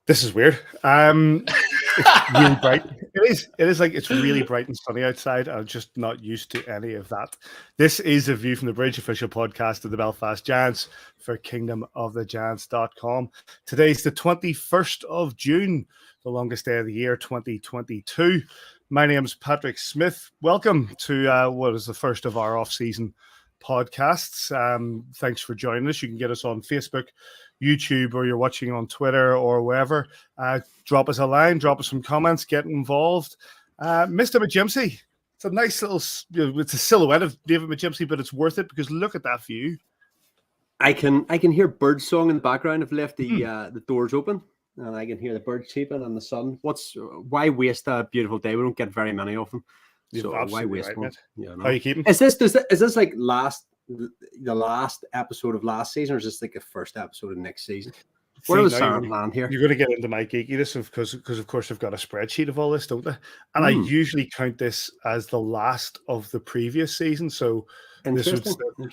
This is weird. It's really bright. It is like it's really bright and sunny outside. I'm just not used to any of that. This is a View from the Bridge official podcast of the Belfast Giants for kingdomofthegiants.com. Today's the 21st of June, the longest day of the year, 2022. My name is Patrick Smith. Welcome to what is the first of our off-season podcasts. Thanks for joining us. You can get us on Facebook, YouTube, or you're watching on Twitter or wherever. Drop us a line, drop us some comments, get involved. Mr. McGimsey, it's a nice little, it's a silhouette of David McGimsey, but it's worth it because look at that view. I can hear bird song in the background. I've left the doors open and I can hear the birds chirping and the sun. Why waste a beautiful day? We don't get very many of them. So why waste one? Yeah, no. How are you keeping? Is this like the last episode of last season, or is this like the first episode of next season? Where was Sarah land here? You're going to get into my geekiness because of course I've got a spreadsheet of all this, don't I? And I usually count this as the last of the previous season. So this would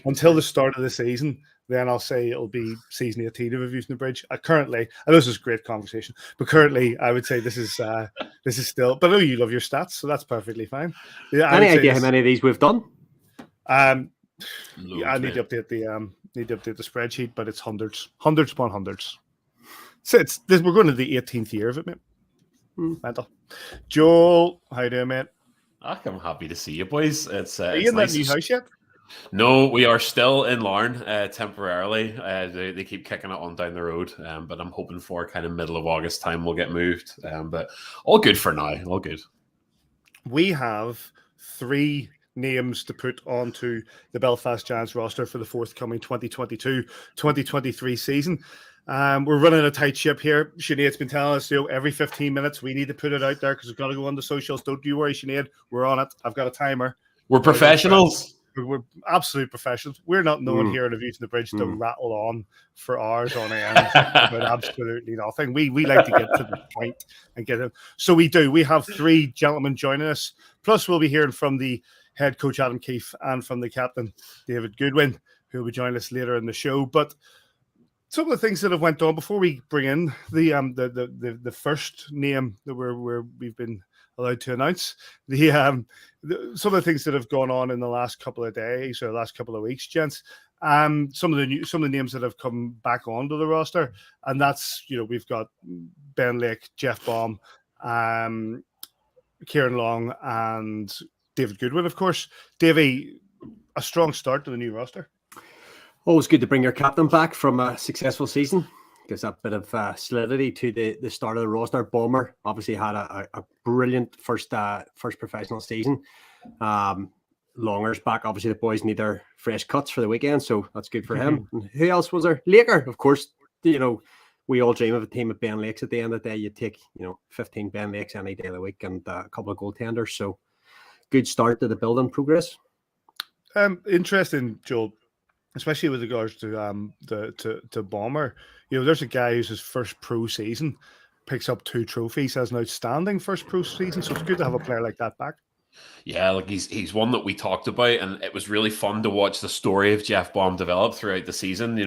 until the start of the season. Then I'll say it'll be season 18 of A View from the Bridge. Currently, I know this is a great conversation, but currently I would say this is still. But I know you love your stats, so that's perfectly fine. Yeah, any idea how many of these we've done? Yeah, I need to update the spreadsheet, but it's hundreds upon hundreds. So we're going to the 18th year of it, mate. Mental. Joel, how you doing, mate? I'm happy to see you, boys. Are you in that new house yet? No, we are still in Larne temporarily. They keep kicking it on down the road, but I'm hoping for kind of middle of August time we'll get moved. But all good for now. All good. We have 3 names to put onto the Belfast Giants roster for the forthcoming 2022-2023 season. We're running a tight ship here. Sinead's been telling us, every 15 minutes we need to put it out there because we've got to go on the socials. Don't you worry, Sinead. We're on it. I've got a timer. We're professionals. We're absolute professionals. We're not known here at A View from the Bridge to rattle on for hours on end about absolutely nothing. We like to get to the point and get it. So we do. We have 3 gentlemen joining us. Plus, we'll be hearing from the head coach Adam Keefe and from the captain David Goodwin, who will be joining us later in the show. But some of the things that have went on before we bring in the first name that we've been allowed to announce, some of the things that have gone on in the last couple of days or last couple of weeks, gents. Some of the names that have come back onto the roster, and that's we've got Ben Lake, Jeff Baum, Kieran Long, and David Goodwin, of course. Davey, a strong start to the new roster. Always good to bring your captain back from a successful season. Gives that bit of solidity to the start of the roster. Bomber obviously had a brilliant first professional season. Longer's back. Obviously, the boys need their fresh cuts for the weekend, so that's good for him. And who else was there? Laker, of course. We all dream of a team of Ben Lakes at the end of the day. You take 15 Ben Lakes any day of the week and a couple of goaltenders. So good start to the building progress. Interesting, Joel. Especially with regards to Bomber, there's a guy who's his first pro season, picks up 2 trophies, has an outstanding first pro season. So it's good to have a player like that back. Yeah, like he's one that we talked about, and it was really fun to watch the story of Jeff Baum develop throughout the season.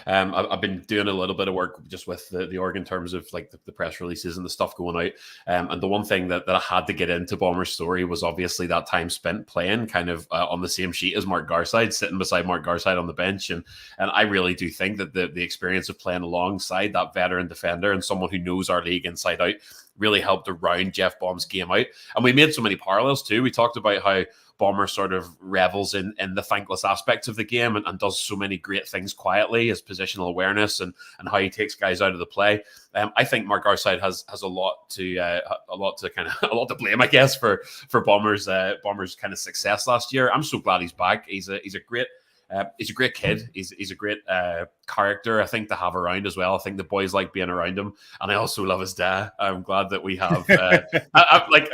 I've been doing a little bit of work just with the org in terms of like the press releases and the stuff going out. And the one thing that I had to get into Bomber's story was obviously that time spent playing kind of on the same sheet as Mark Garside, sitting beside Mark Garside on the bench. And I really do think that the experience of playing alongside that veteran defender and someone who knows our league inside out really helped to round Jeff Baum's game out. And we made so many parallels too. We talked about how Bomber sort of revels in the thankless aspects of the game and does so many great things quietly, his positional awareness and how he takes guys out of the play. I think Mark Garside has a lot to blame, I guess, for Bomber's kind of success last year. I'm so glad he's back. He's a great kid. He's a great character, I think, to have around as well. I think the boys like being around him, and I also love his dad. I'm glad that we have.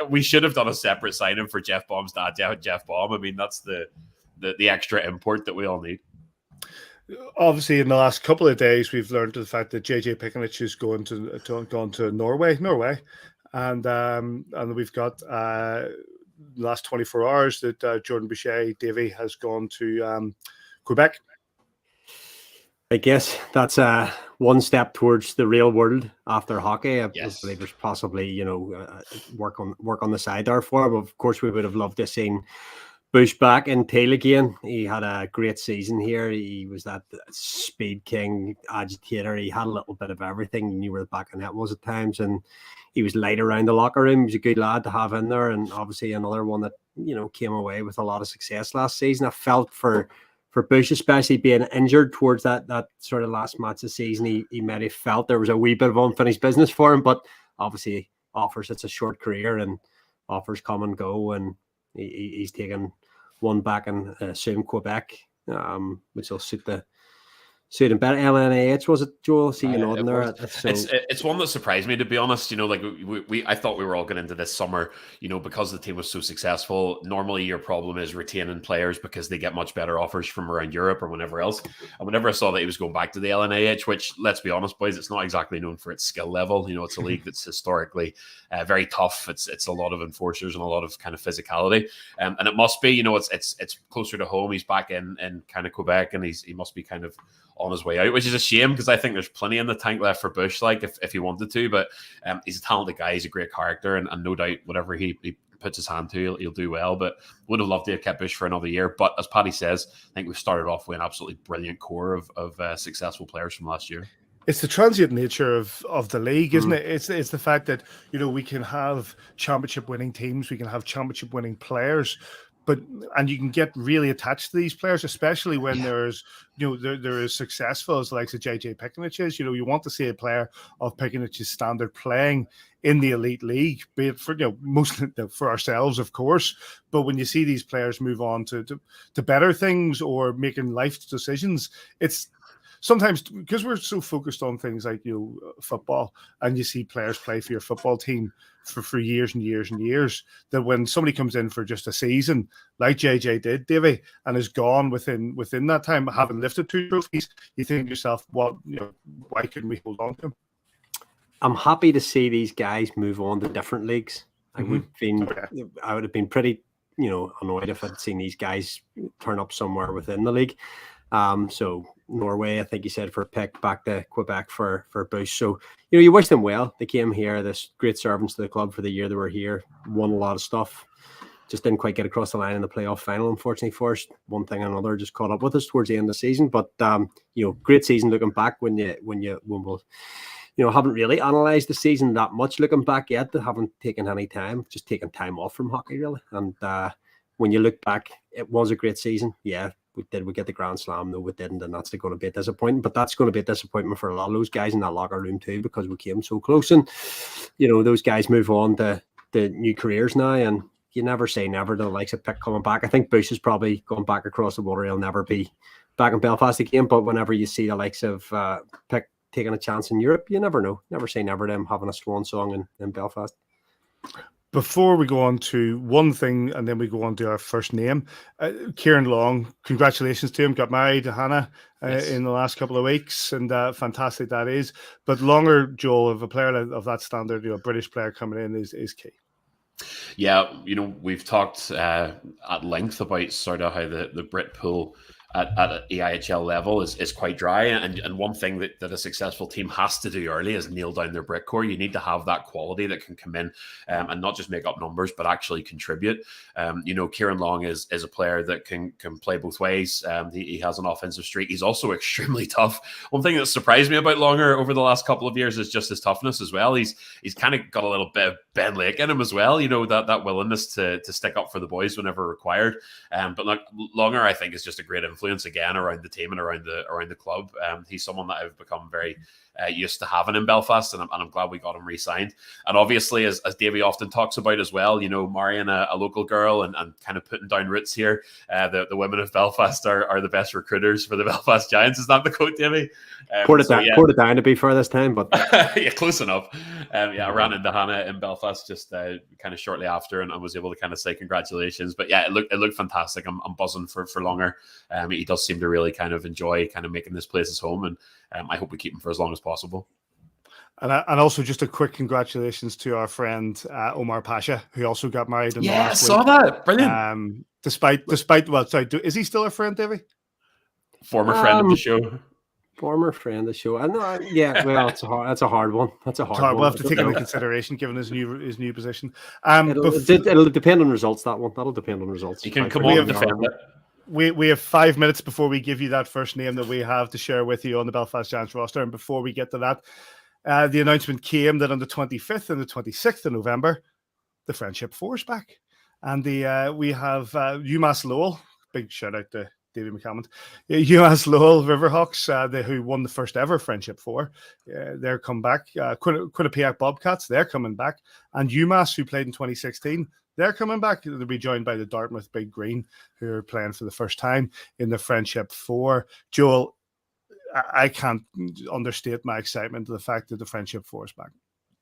We should have done a separate signing for Jeff Baum's dad, Jeff Baum. I mean, that's the extra import that we all need. Obviously, in the last couple of days, we've learned the fact that JJ Pickenic is gone to Norway, and we've got the last 24 hours that Jordan Boucher Davey has gone to Quebec. I guess that's one step towards the real world after hockey. I believe there's possibly, work on the side there for him. Of course, we would have loved to have seen Bush back in tail again. He had a great season here. He was that speed king, agitator. He had a little bit of everything. He knew where the back of net was at times, and he was light around the locker room. He was a good lad to have in there, and obviously another one that came away with a lot of success last season. I felt for Bush, especially being injured towards that sort of last match of the season, he maybe felt there was a wee bit of unfinished business for him, but obviously offers, it's a short career and offers come and go, and he's taken one back in soon Quebec, which will suit him better. LNAH, was it, Joel? See you nodding there. It's one that surprised me, to be honest. I thought we were all going into this summer, because the team was so successful. Normally, your problem is retaining players because they get much better offers from around Europe or whenever else. And whenever I saw that he was going back to the LNAH, which, let's be honest, boys, it's not exactly known for its skill level. It's a league that's historically very tough. It's a lot of enforcers and a lot of kind of physicality. And it must be, it's closer to home. He's back in kind of Quebec, and he must be kind of on his way out, which is a shame because I think there's plenty in the tank left for Bush, if he wanted to. But he's a talented guy, he's a great character, and no doubt whatever he puts his hand to, he'll do well. But would have loved to have kept Bush for another year. But as Paddy says, I think we've started off with an absolutely brilliant core of successful players from last year. It's the transient nature of the league, isn't it? It's the fact that we can have championship winning teams, we can have championship winning players, and you can get really attached to these players, especially when they're as successful as the likes of JJ Pickenich is. You want to see a player of Pickenich's standard playing in the elite league, be it for mostly for ourselves, of course. But when you see these players move on to better things or making life decisions, it's sometimes because we're so focused on things like football, and you see players play for your football team for years and years and years, that when somebody comes in for just a season, like JJ did, Davey, and is gone within that time, having lifted 2 trophies, you think to yourself, why couldn't we hold on to him? I'm happy to see these guys move on to different leagues. I would have been pretty annoyed if I'd seen these guys turn up somewhere within the league. So Norway, I think you said, for Pick, back to Quebec for Bush. So, you wish them well. They came here, this great servants to the club for the year they were here, won a lot of stuff. Just didn't quite get across the line in the playoff final, unfortunately, for us. One thing and another just caught up with us towards the end of the season. But, great season looking back when we'll haven't really analysed the season that much looking back yet. They haven't taken any time, just taken time off from hockey, really. And when you look back, it was a great season. Yeah. We get the Grand Slam, though we didn't, and that's going to be a disappointment. But that's going to be a disappointment for a lot of those guys in that locker room too, because we came so close. And those guys move on to new careers now, and you never say never to the likes of Pick coming back. I think Bush is probably going back across the water. He'll never be back in Belfast again. But whenever you see the likes of Pick taking a chance in Europe, you never know. Never say never to him having a swan song in Belfast. Before we go on to one thing, and then we go on to our first name, Kieran Long, congratulations to him. Got married to Hannah in the last couple of weeks, and fantastic that is. But longer, Joel, of a player of that standard, a British player coming in is key. Yeah, we've talked at length about sort of how the Brit pool at EIHL level is quite dry, and one thing that a successful team has to do early is nail down their Brit core. You need to have that quality that can come in and not just make up numbers but actually contribute. Kieran Long is a player that can play both ways. He has an offensive streak. He's also extremely tough. One thing that surprised me about Longer over the last couple of years is just his toughness as well. He's kind of got a little bit of Ben Lake in him as well, that willingness to stick up for the boys whenever required. But Longer, I think, is just a great influence again around the team and around the club. He's someone that I've become very used to having in Belfast, and I'm glad we got him re-signed. And obviously, as Davey often talks about as well, marrying a local girl and kind of putting down roots here. The women of Belfast are the best recruiters for the Belfast Giants. Is that the quote, Davey? Poured it down to be fair this time, but yeah, close enough. I ran into Hannah in Belfast just kind of shortly after, and I was able to kind of say congratulations. But yeah, it looked fantastic. I'm buzzing for Longer. He does seem to really kind of enjoy kind of making this place his home, and I hope we keep him for as long as possible. And also just a quick congratulations to our friend Omar Pasha, who also got married. I saw that. Brilliant. Despite, is he still a friend, Davey? Former friend of the show. Former friend of the show. I know. Yeah, well, that's a hard one. That's a hard one. We'll have to take into consideration given his new position. It'll depend on results. That one. That'll depend on results. You can come on and defend it. We have 5 minutes before we give you that first name that we have to share with you on the Belfast Giants roster. And before we get to that, the announcement came that on the 25th and the 26th of November, the Friendship Four is back. And we have UMass Lowell. Big shout out to David McCammond. UMass Lowell Riverhawks, who won the first ever Friendship Four. They're come back. Quinnipiac Bobcats, they're coming back. And UMass, who played in 2016, they're coming back. They'll be joined by the Dartmouth Big Green, who are playing for the first time in the Friendship Four. Joel, I can't understate my excitement to the fact that the Friendship Four is back.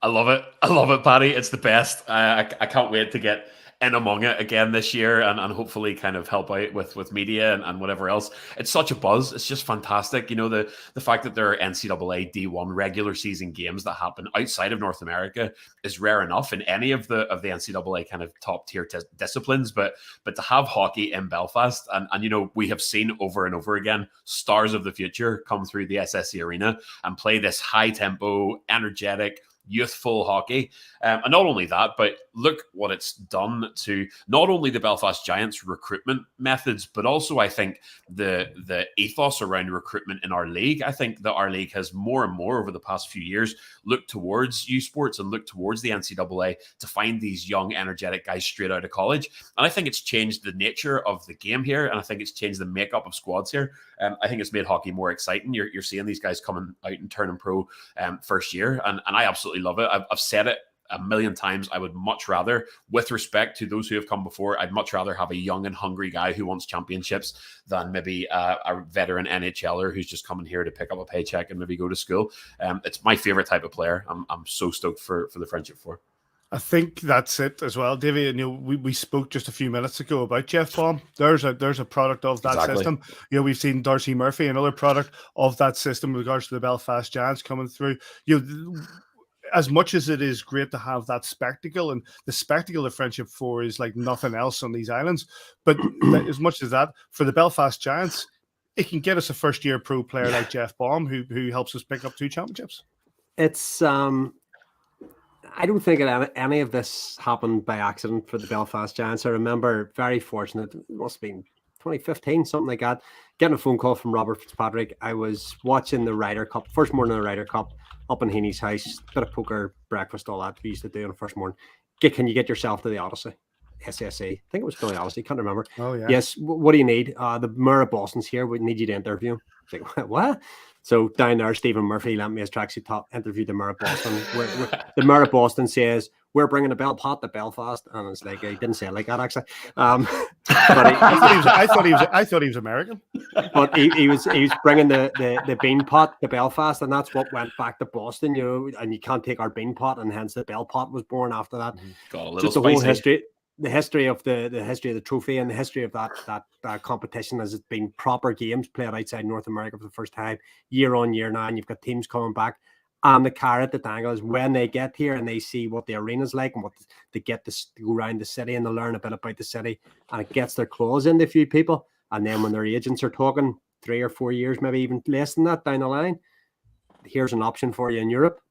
I love it, Paddy. It's the best. I can't wait to get in among it again this year and hopefully kind of help out with media and whatever else. It's such a buzz. It's just fantastic. You know, the fact that there are NCAA D1 regular season games that happen outside of North America is rare enough in any of the NCAA kind of top tier disciplines. But to have hockey in Belfast and you know, we have seen over and over again stars of the future come through the SSE arena and play this high tempo, energetic, youthful hockey. And not only that, but look what it's done to not only the Belfast Giants recruitment methods, but also I think the ethos around recruitment in our league. I think that our league has more and more over the past few years looked towards U Sports and looked towards the NCAA to find these young, energetic guys straight out of college. And I think it's changed the nature of the game here. And I think it's changed the makeup of squads here. I think it's made hockey more exciting. You're seeing these guys coming out and turning pro first year. And I absolutely love it. I've said it a million times. I would much rather, with respect to those who have come before, I'd much rather have a young and hungry guy who wants championships than maybe a veteran NHLer who's just coming here to pick up a paycheck and maybe go to school. It's my favorite type of player. I'm so stoked for the Friendship Four. I think that's it as well, Davey. And you know, we spoke just a few minutes ago about Jeff Baum. There's a product of that system. You know, we've seen Darcy Murphy, another product of that system with regards to the Belfast Giants coming through. You know, as much as it is great to have that spectacle, and the spectacle of Friendship Four is like nothing else on these islands, but as much as that, for the Belfast Giants, it can get us a first-year pro player like Jeff Baum, who helps us pick up 2 championships. It's I don't think any of this happened by accident for the Belfast Giants. I remember very fortunate, it must have been 2015, something like that, getting a phone call from Robert Fitzpatrick. I was watching the Ryder Cup, first morning of the Ryder Cup, up in Heaney's house, bit of poker, breakfast, all that we used to do on the first morning. Can you get yourself to the Odyssey? SSE. I think it was still the Odyssey, can't remember. Oh, yeah. Yes, what do you need? The Mayor of Boston's here, we need you to interview him. I was like, what? So down there, Stephen Murphy lent me his tracksuit top, interviewed the Mayor of Boston. The Mayor of Boston says, we're bringing a bell pot to Belfast. And it's like, he didn't say it like that, actually. But I thought he was American. But he was bringing the bean pot to Belfast, and that's what went back to Boston, you know, and you can't take our bean pot, and hence the bell pot was born after that. Just the whole history. The history of the trophy and the history of that competition as it's been proper games played outside North America for the first time year on year now, and you've got teams coming back. And the carrot, the dangle is when they get here and they see what the arena's like and what they get to go around the city and they learn a bit about the city, and it gets their claws into a few people. And then when their agents are talking 3 or 4 years, maybe even less than that down the line, here's an option for you in Europe.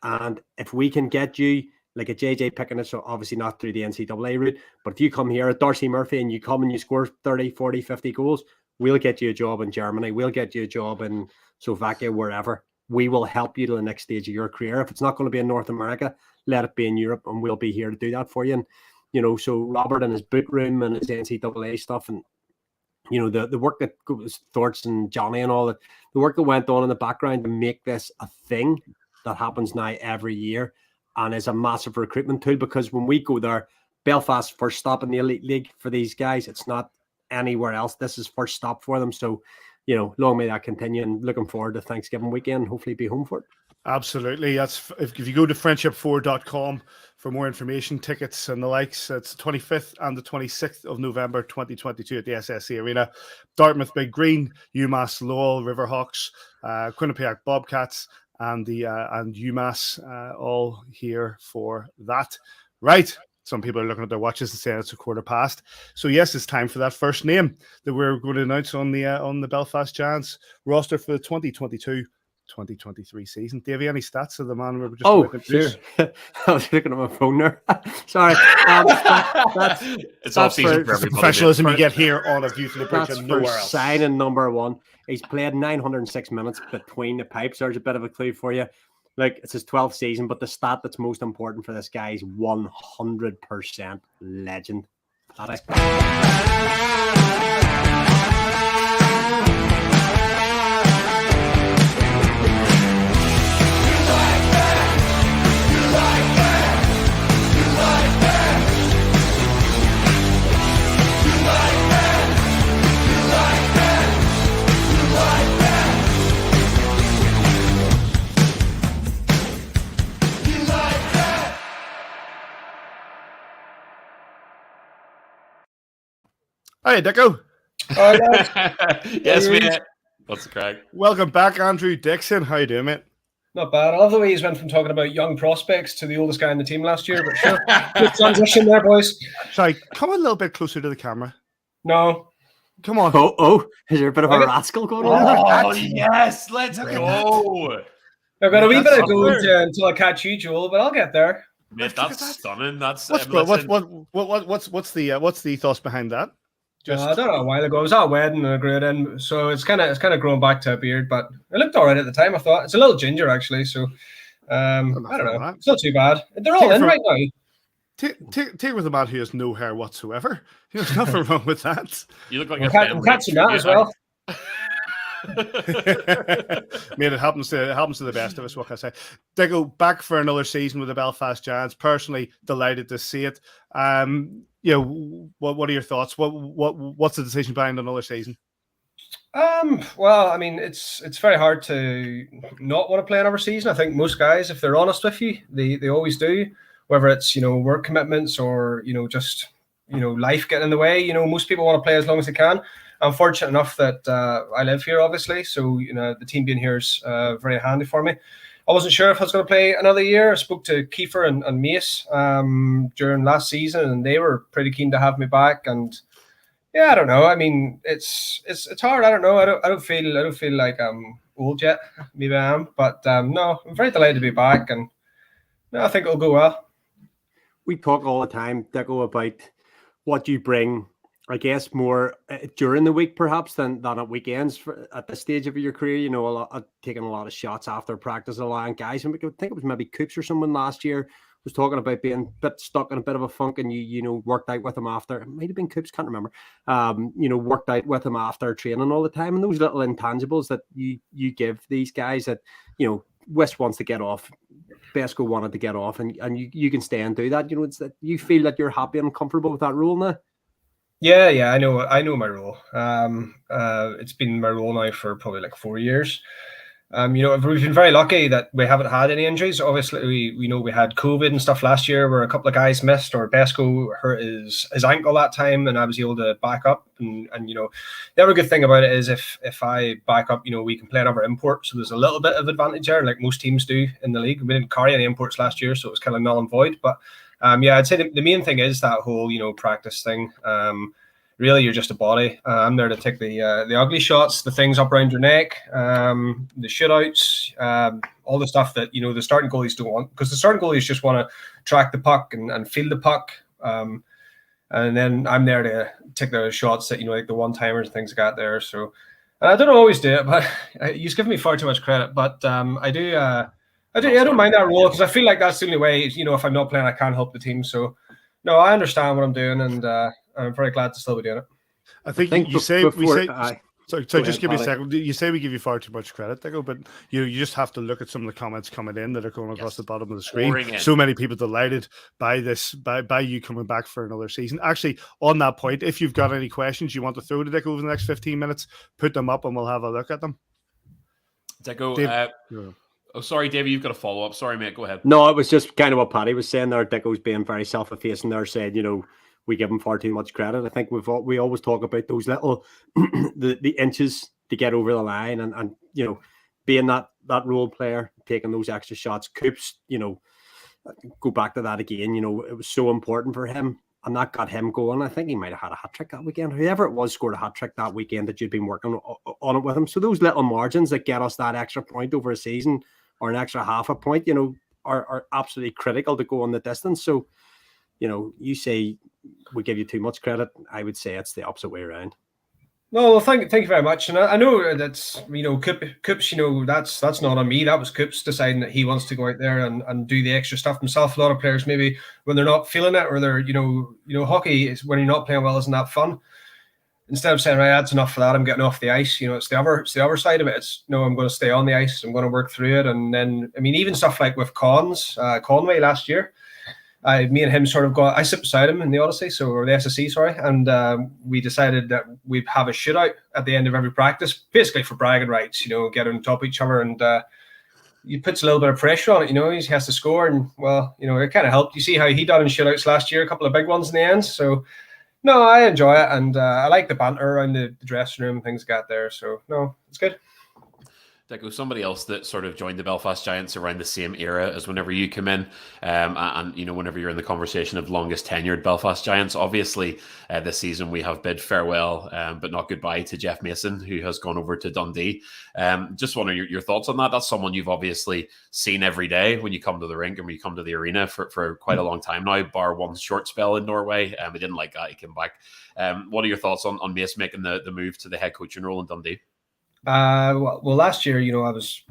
And if we can get you like a JJ Pickett, so obviously not through the NCAA route, but if you come here at Darcy Murphy and you come and you score 30, 40, 50 goals, we'll get you a job in Germany. We'll get you a job in Slovakia, wherever. We will help you to the next stage of your career. If it's not going to be in North America, let it be in Europe, and we'll be here to do that for you. And, you know, so Robert and his boot room and his NCAA stuff, and, you know, the work that goes, Thorts and Johnny and all that, the work that went on in the background to make this a thing that happens now every year, and is a massive recruitment tool, because when we go there, Belfast first stop in the Elite League for these guys. It's not anywhere else. This is first stop for them. So, you know, long may that continue, and looking forward to Thanksgiving weekend, hopefully be home for it. Absolutely. That's if you go to friendship4.com for more information, tickets and the likes. It's the 25th and the 26th of November 2022 at the SSE Arena. Dartmouth Big Green, UMass Lowell Riverhawks, Quinnipiac Bobcats, and UMass all here for that. Right. Some people are looking at their watches and saying it's a quarter past. So yes, it's time for that first name that we're going to announce on the Belfast Giants roster for the 2022-2023 season. Do you have any stats of the man we were just about to introduce? Sure. I was looking at my phone there. Sorry. It's off season for everybody. Professionalism you get here on A View from the Bridge That's and for nowhere else. signing number 1. He's played 906 minutes between the pipes. There's a bit of a clue for you. Like, it's his 12th season, but the stat that's most important for this guy is 100% legend. Hi, Dicko. Yes, mate. What's the crack? Welcome back, Andrew Dixon. How you doing, mate? Not bad. I love the way he's went from talking about young prospects to the oldest guy in the team last year. But sure, good transition there, boys. Sorry, come a little bit closer to the camera. No. Come on. Oh, is there a bit of a rascal going on? Oh, yes, let's go. I've got a wee That's bit of go somewhere. until I catch you, Joel, but I'll get there. Mate, that's stunning. That's What's the ethos behind that? I don't know, a while ago. I was at a wedding and I grew it in, so it's kind of grown back to a beard, but it looked all right at the time. I thought it's a little ginger actually, so I don't know. It's not too bad. They're all in right now. Take with a man who has no hair whatsoever. There's nothing wrong with that. You look like I'm a catching that as well. Mate, it happens to the best of us. What can I say? They go back for another season with the Belfast Giants. Personally, delighted to see it. What are your thoughts? What's the decision behind another season? Well, I mean, it's very hard to not want to play another season. I think most guys, if they're honest with you, they always do. Whether it's work commitments or just life getting in the way. Most people want to play as long as they can. I'm fortunate enough that I live here, obviously. So, the team being here is very handy for me. I wasn't sure if I was going to play another year. I spoke to Kiefer and Mace during last season, and they were pretty keen to have me back. And yeah, I don't know. I mean, it's hard. I don't know. I don't feel like I'm old yet. Maybe I am, but no, I'm very delighted to be back, and no, I think it'll go well. We talk all the time, Deco, about what you bring. I guess more during the week, perhaps, than at weekends at this stage of your career. Taking a lot of shots after practice, allowing guys. And I think it was maybe Coops or someone last year was talking about being a bit stuck in a bit of a funk, and you worked out with him after. It might have been Coops, can't remember. Worked out with him after training all the time, and those little intangibles that you give these guys that West wants to get off. Besco wanted to get off, and you can stay and do that. It's that you feel that you're happy and comfortable with that role now. Yeah, I know my role. It's been my role now for probably like 4 years. We've been very lucky that we haven't had any injuries. Obviously, we know we had COVID and stuff last year where a couple of guys missed, or Besco hurt his ankle that time, and I was able to back up. And the other good thing about it is if I back up, we can play another import. So there's a little bit of advantage there, like most teams do in the league. We didn't carry any imports last year, so it was kind of null and void. But I'd say the main thing is that whole practice thing. Really, you're just a body. I'm there to take the ugly shots, the things up around your neck, the shutouts, all the stuff that the starting goalies don't want, because the starting goalies just want to track the puck and field the puck, and then I'm there to take the shots that like the one-timers and things I got there. So I don't always do it, but you've given me far too much credit. But I don't mind that role, because I feel like that's the only way. If I'm not playing, I can't help the team. So no, I understand what I'm doing, and I'm very glad to still be doing it. I think you say we say. So just give me a second. You say we give you far too much credit, Dico, but you just have to look at some of the comments coming in that are going across the bottom of the screen. So many people delighted by this, by you coming back for another season. Actually, on that point, if you've got any questions you want to throw to Dico over the next 15 minutes, put them up and we'll have a look at them. Dico, sorry, David, you've got a follow up. Sorry, mate, go ahead. No, it was just kind of what Paddy was saying there. Dico's being very self-effacing there, saying, we give him far too much credit. I think we always talk about those little the inches to get over the line, and being that role player, taking those extra shots. Coops, go back to that again. It was so important for him, and that got him going. I think he might have had a hat trick that weekend. Whoever it was scored a hat trick that weekend that you'd been working on it with him. So those little margins that get us that extra point over a season or an extra half a point, are absolutely critical to go on the distance. So, you say we give you too much credit. I would say it's the opposite way around. No, well, thank you very much. And I know that's, Coops, that's not on me. That was Coops deciding that he wants to go out there and do the extra stuff himself. A lot of players, maybe when they're not feeling it, or they're, hockey is when you're not playing well, isn't that fun? Instead of saying, right, that's enough for that, I'm getting off the ice. It's the other side of it. It's, no, I'm going to stay on the ice. I'm going to work through it. And then, even stuff like with Conway last year, me and him sort of I sit beside him in the Odyssey, or the SSC, sorry, and we decided that we'd have a shootout at the end of every practice, basically for bragging rights, get on top of each other, and it puts a little bit of pressure on it, he has to score, and well, it kind of helped. You see how he done in shootouts last year, a couple of big ones in the end, so no, I enjoy it, and I like the banter around the dressing room and things like that there, so no, it's good. Deco, somebody else that sort of joined the Belfast Giants around the same era as whenever you come in, and whenever you're in the conversation of longest tenured Belfast Giants, obviously this season we have bid farewell, but not goodbye, to Jeff Mason, who has gone over to Dundee. Just wondering your thoughts on that. That's someone you've obviously seen every day when you come to the rink and when you come to the arena for quite a long time now, bar one short spell in Norway. He didn't like that. He came back. What are your thoughts on Mace making the move to the head coaching role in Dundee? Well, last year,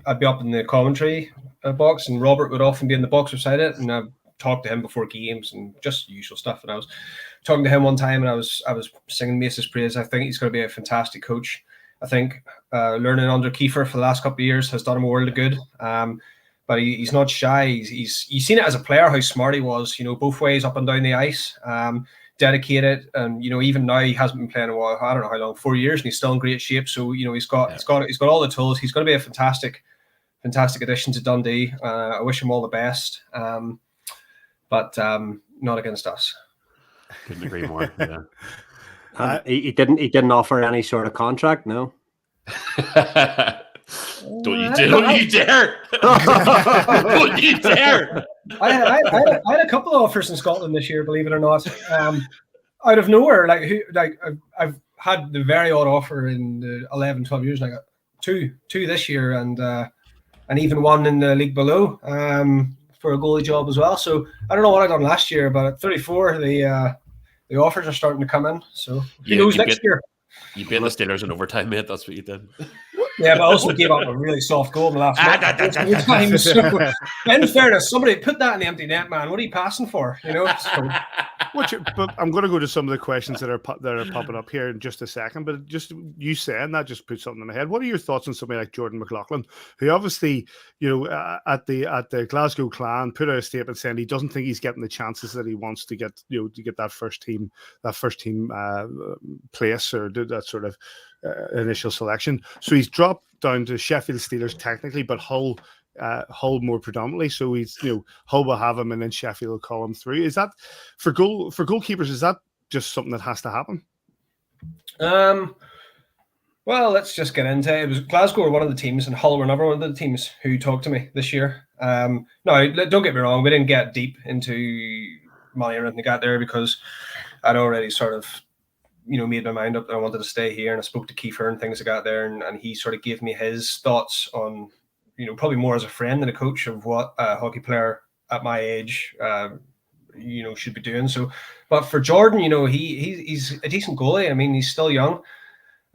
I'd be up in the commentary box, and Robert would often be in the box beside it, and I've talked to him before games and just the usual stuff. And I was talking to him one time, and I was singing Mace's praise. I think he's going to be a fantastic coach. I think learning under Keefe for the last couple of years has done him a world of good. But he's not shy. You've seen it as a player how smart he was. Both ways up and down the ice. Dedicated, and even now he hasn't been playing a while. I don't know how long, 4 years, and he's still in great shape. So he's got all the tools. He's going to be a fantastic addition to Dundee. I wish him all the best, but not against us. Couldn't agree more. Yeah. He didn't offer any sort of contract. No. Don't you dare! Don't you dare! I had a couple of offers in Scotland this year, believe it or not. Out of nowhere, I've had the very odd offer in the 11, 12 years, and I got two this year, and even one in the league below for a goalie job as well. So I don't know what I done last year, but at 34, the offers are starting to come in. So who knows next year? You beat the Steelers in overtime, mate. That's what you did. Yeah, but I also gave up a really soft goal in the last time. So, in fairness, somebody put that in the empty net, man. What are you passing for? So. But I'm going to go to some of the questions that are popping up here in just a second. But just you saying that just put something in my head. What are your thoughts on somebody like Jordan Mclaughlin, who obviously, at the Glasgow Clan put out a statement saying he doesn't think he's getting the chances that he wants to get, to get that first team place, or that sort of initial selection. So he's dropped down to Sheffield Steelers technically, but Hull more predominantly. So he's, Hull will have him, and then Sheffield will call him through. Is that for goalkeepers? Is that just something that has to happen? Well, let's just get into it. It was Glasgow were one of the teams, and Hull were another one of the teams who talked to me this year. No, don't get me wrong. We didn't get deep into money or anything like that there, because I'd already sort of made my mind up that I wanted to stay here, and I spoke to Keefe and things like that there, and he sort of gave me his thoughts on, probably more as a friend than a coach, of what a hockey player at my age, should be doing. So, but for Jordan, he's a decent goalie. I mean, he's still young,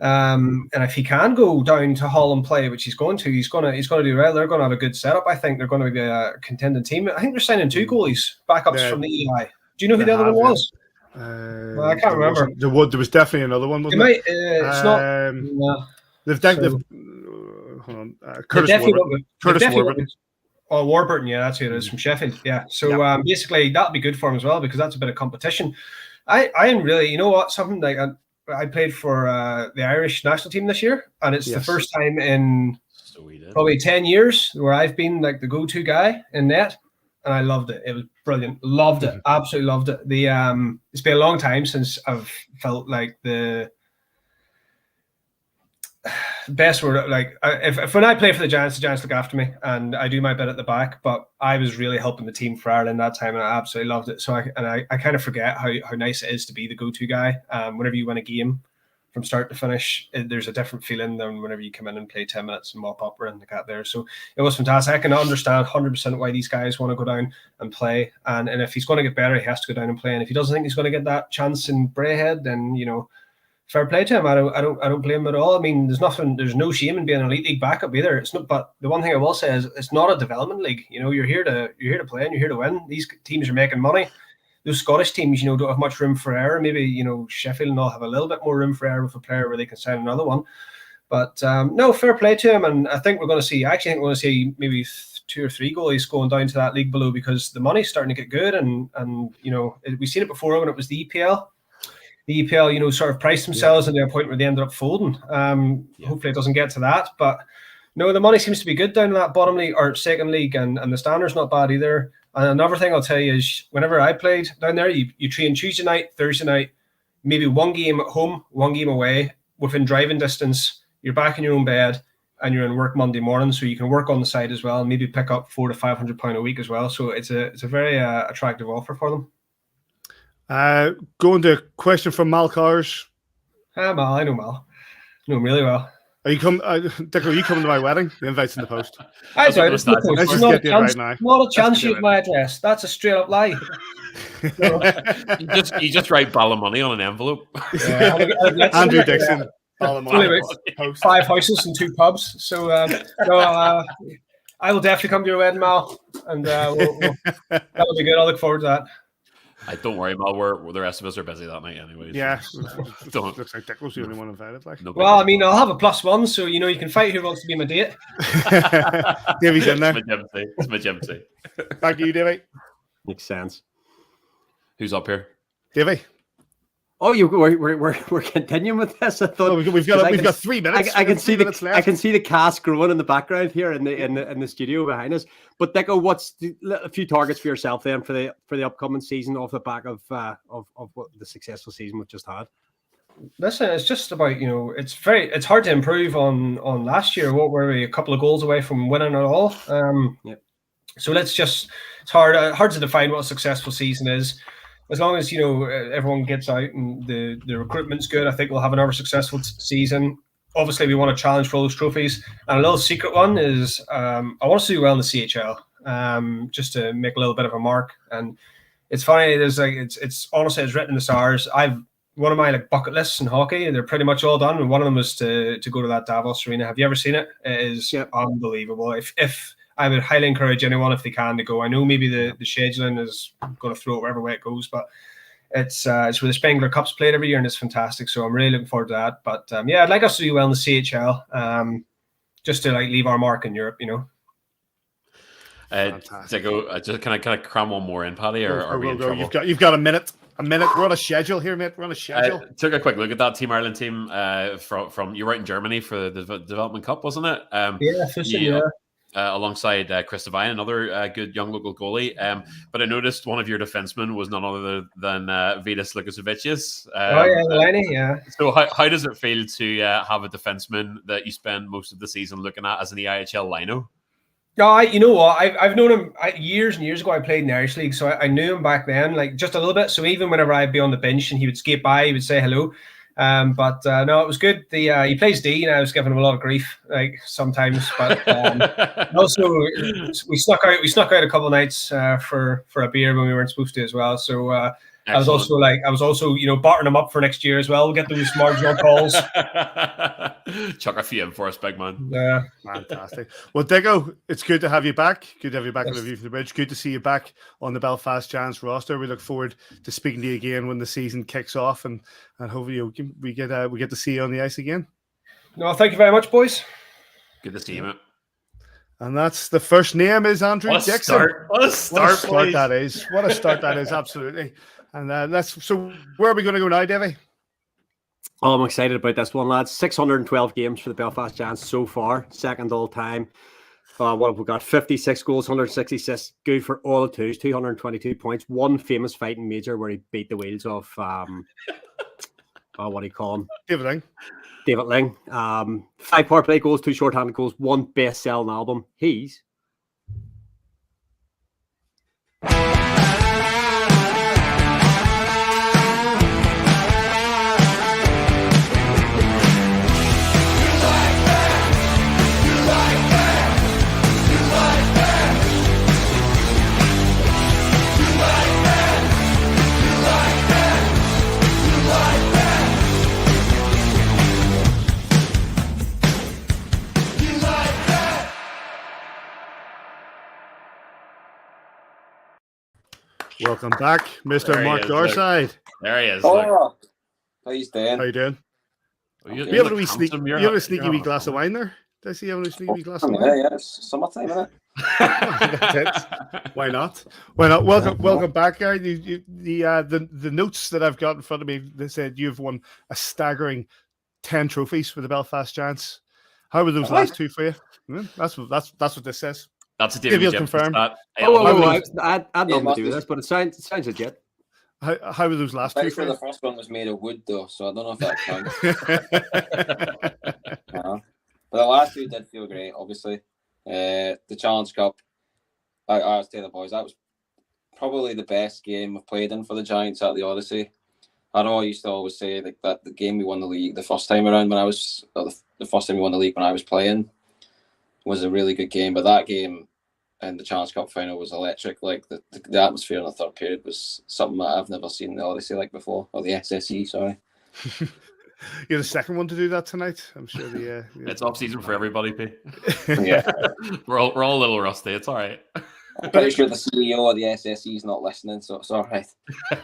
and if he can go down to Hull and play, which he's going to do well. They're going to have a good setup. I think they're going to be a contending team. I think they're signing 2 goalies, backups from the EI. Do you know who the other one was? Well, I can't remember. There was definitely another one, wasn't it? It's not. Hold on. Curtis Warburton. Oh, Warburton, yeah, that's who it is, from Sheffield. Yeah. So basically, that'll be good for him as well, because that's a bit of competition. I am really, something like I played for the Irish national team this year, and it's the first time in probably 10 years where I've been like the go-to guy in net. And I loved it. It was brilliant. Loved it. Absolutely loved it. It's been a long time since I've felt like the best word, like if when I play for the Giants look after me, and I do my bit at the back. But I was really helping the team for Ireland that time, and I absolutely loved it. So I kind of forget how nice it is to be the go-to guy. Whenever you win a game from start to finish, there's a different feeling than whenever you come in and play 10 minutes and mop up or anything like that there. So it was fantastic. I can understand 100% why these guys want to go down and play. And if he's going to get better, he has to go down and play. And if he doesn't think he's going to get that chance in Braehead, then, fair play to him. I don't blame him at all. I mean, there's no shame in being an elite league backup either. It's not, but the one thing I will say is it's not a development league. You're here to play and you're here to win. These teams are making money. Those Scottish teams, don't have much room for error. Maybe, Sheffield and all have a little bit more room for error with a player where they can sign another one. But no, fair play to him. And I think we're going to see maybe 2 or 3 goalies going down to that league below, because the money's starting to get good. And we've seen it before when it was the EPL. The EPL, sort of priced themselves at a point where they ended up folding. Hopefully it doesn't get to that. But no, the money seems to be good down in that bottom league or second league, and the standard's not bad either. And another thing I'll tell you is, whenever I played down there, you train Tuesday night, Thursday night, maybe 1 game at home, 1 game away, within driving distance. You're back in your own bed, and you're in work Monday morning, so you can work on the side as well, and maybe pick up £400 to £500 a week as well. So it's a very attractive offer for them. Going to a question from Mal Cars. Mal, I know Mal. I know him really well. Dick, are you coming to my wedding? The invite's in the post. I doubt it's in the post. Let's just Not get it right now. Not a chance you have my address. That's a straight up lie. You just write Ballymoney on an envelope. Yeah, Andrew Dixon. Ballymoney. 5 houses and 2 pubs. So I will definitely come to your wedding, Mal, and that'll be good. I'll look forward to that. Don't worry, Mal. The rest of us are busy that night anyways. Yeah. Don't. Looks like Dick was the only one invited. Like. Well, I mean, I'll have a +1, so you can fight who wants to be my date. Davey's in there. It's my gym too. Back to you, Davey. Makes sense. Who's up here? Davey. Oh, we're continuing with this. I thought we've got 3 minutes. I can see the cast growing in the background here in the studio behind us. But Dicko, what's a few targets for yourself then for the upcoming season off the back of what the successful season we've just had? Listen, it's just about it's hard to improve on last year. What were we, a couple of goals away from winning it all? So it's hard to define what a successful season is. As long as everyone gets out and the recruitment's good, I think we'll have another successful season. Obviously, we want to challenge for all those trophies. And a little secret one is I want to do well in the CHL, just to make a little bit of a mark. And it's funny. It's honestly, it's written in the stars. I've one of my bucket lists in hockey. They're pretty much all done. And one of them was to go to that Davos arena. Have you ever seen it? It is unbelievable. If I would highly encourage anyone, if they can, to go. I know maybe the scheduling is going to throw it wherever way it goes, but it's where the Spengler Cup's played every year, and it's fantastic. So I'm really looking forward to that. But I'd like us to do well in the CHL, just to leave our mark in Europe. Can I cram one more in, Paddy, or are we in trouble? You've got a minute. We're on a schedule here, mate. We're on a schedule. Took a quick look at that Team Ireland team from you were out in Germany for the Development Cup, wasn't it? Yeah. Alongside Chris Devine, another good young local goalie. But I noticed one of your defensemen was none other than Vidas Lukasevicius. So how does it feel to have a defenseman that you spend most of the season looking at as an EIHL lino? Yeah, you know what? I've known him years and years ago. I played in the Irish League, so I knew him back then, just a little bit. So even whenever I'd be on the bench and he would skate by, he would say hello. But no, it was good. He plays D, and I was giving him a lot of grief, sometimes. But also, we snuck out a couple of nights for a beer when we weren't supposed to as well. So I was also bartering him up for next year as well. We'll get those marginal calls. Chuck a few in for us, big man. Yeah, fantastic. Well, Dicko, it's good to have you back. Good to have you back on the View from the Bridge. Good to see you back on the Belfast Giants roster. We look forward to speaking to you again when the season kicks off, and hopefully we get to see you on the ice again. No, thank you very much, boys. Good to see you, mate. And that's the first name is Andrew Dixon. What a start that is. What a start that is, absolutely. And so where are we going to go now, Davey? Oh, I'm excited about this one, lads. 612 games for the Belfast Giants so far, second all time. What have we got? 56 goals, 166. Good for all the twos, 222 points. One famous fighting major where he beat the wheels off what do you call him? David Ling. 5 power play goals, 2 short-handed goals, 1 best-selling album. He's Welcome back, Mr. Mark Garside. There he is. Oh, how you doing? How you doing? You You have a sneaky wee glass of wine there? Did I see you have a sneaky wee glass of wine? Yeah, it's summertime, isn't it? Why not? Welcome back, Gary. The notes that I've got in front of me, they said you've won a staggering 10 trophies for the Belfast Giants. How were those last 2 for you? That's what this says. That's a David confirmed. I had nothing to do with this, but it sounds legit. How were those last 2 for you? The first one was made of wood, though, so I don't know if that counts. But the last 2 did feel great, obviously. The Challenge Cup, I was telling the boys, that was probably the best game I've played in for the Giants at the Odyssey. I know I used to always say that the game we won the league the first time around when I was, the first time we won the league when I was playing was a really good game, but that game and the Challenge Cup final was electric. Like the atmosphere in the third period was something that I've never seen in the Odyssey like before, or the SSE, sorry. You're the second one to do that tonight. I'm sure it's off season for everybody, P. Yeah. we're all a little rusty. It's all right. I'm pretty sure the CEO of the SSE is not listening, so it's all right.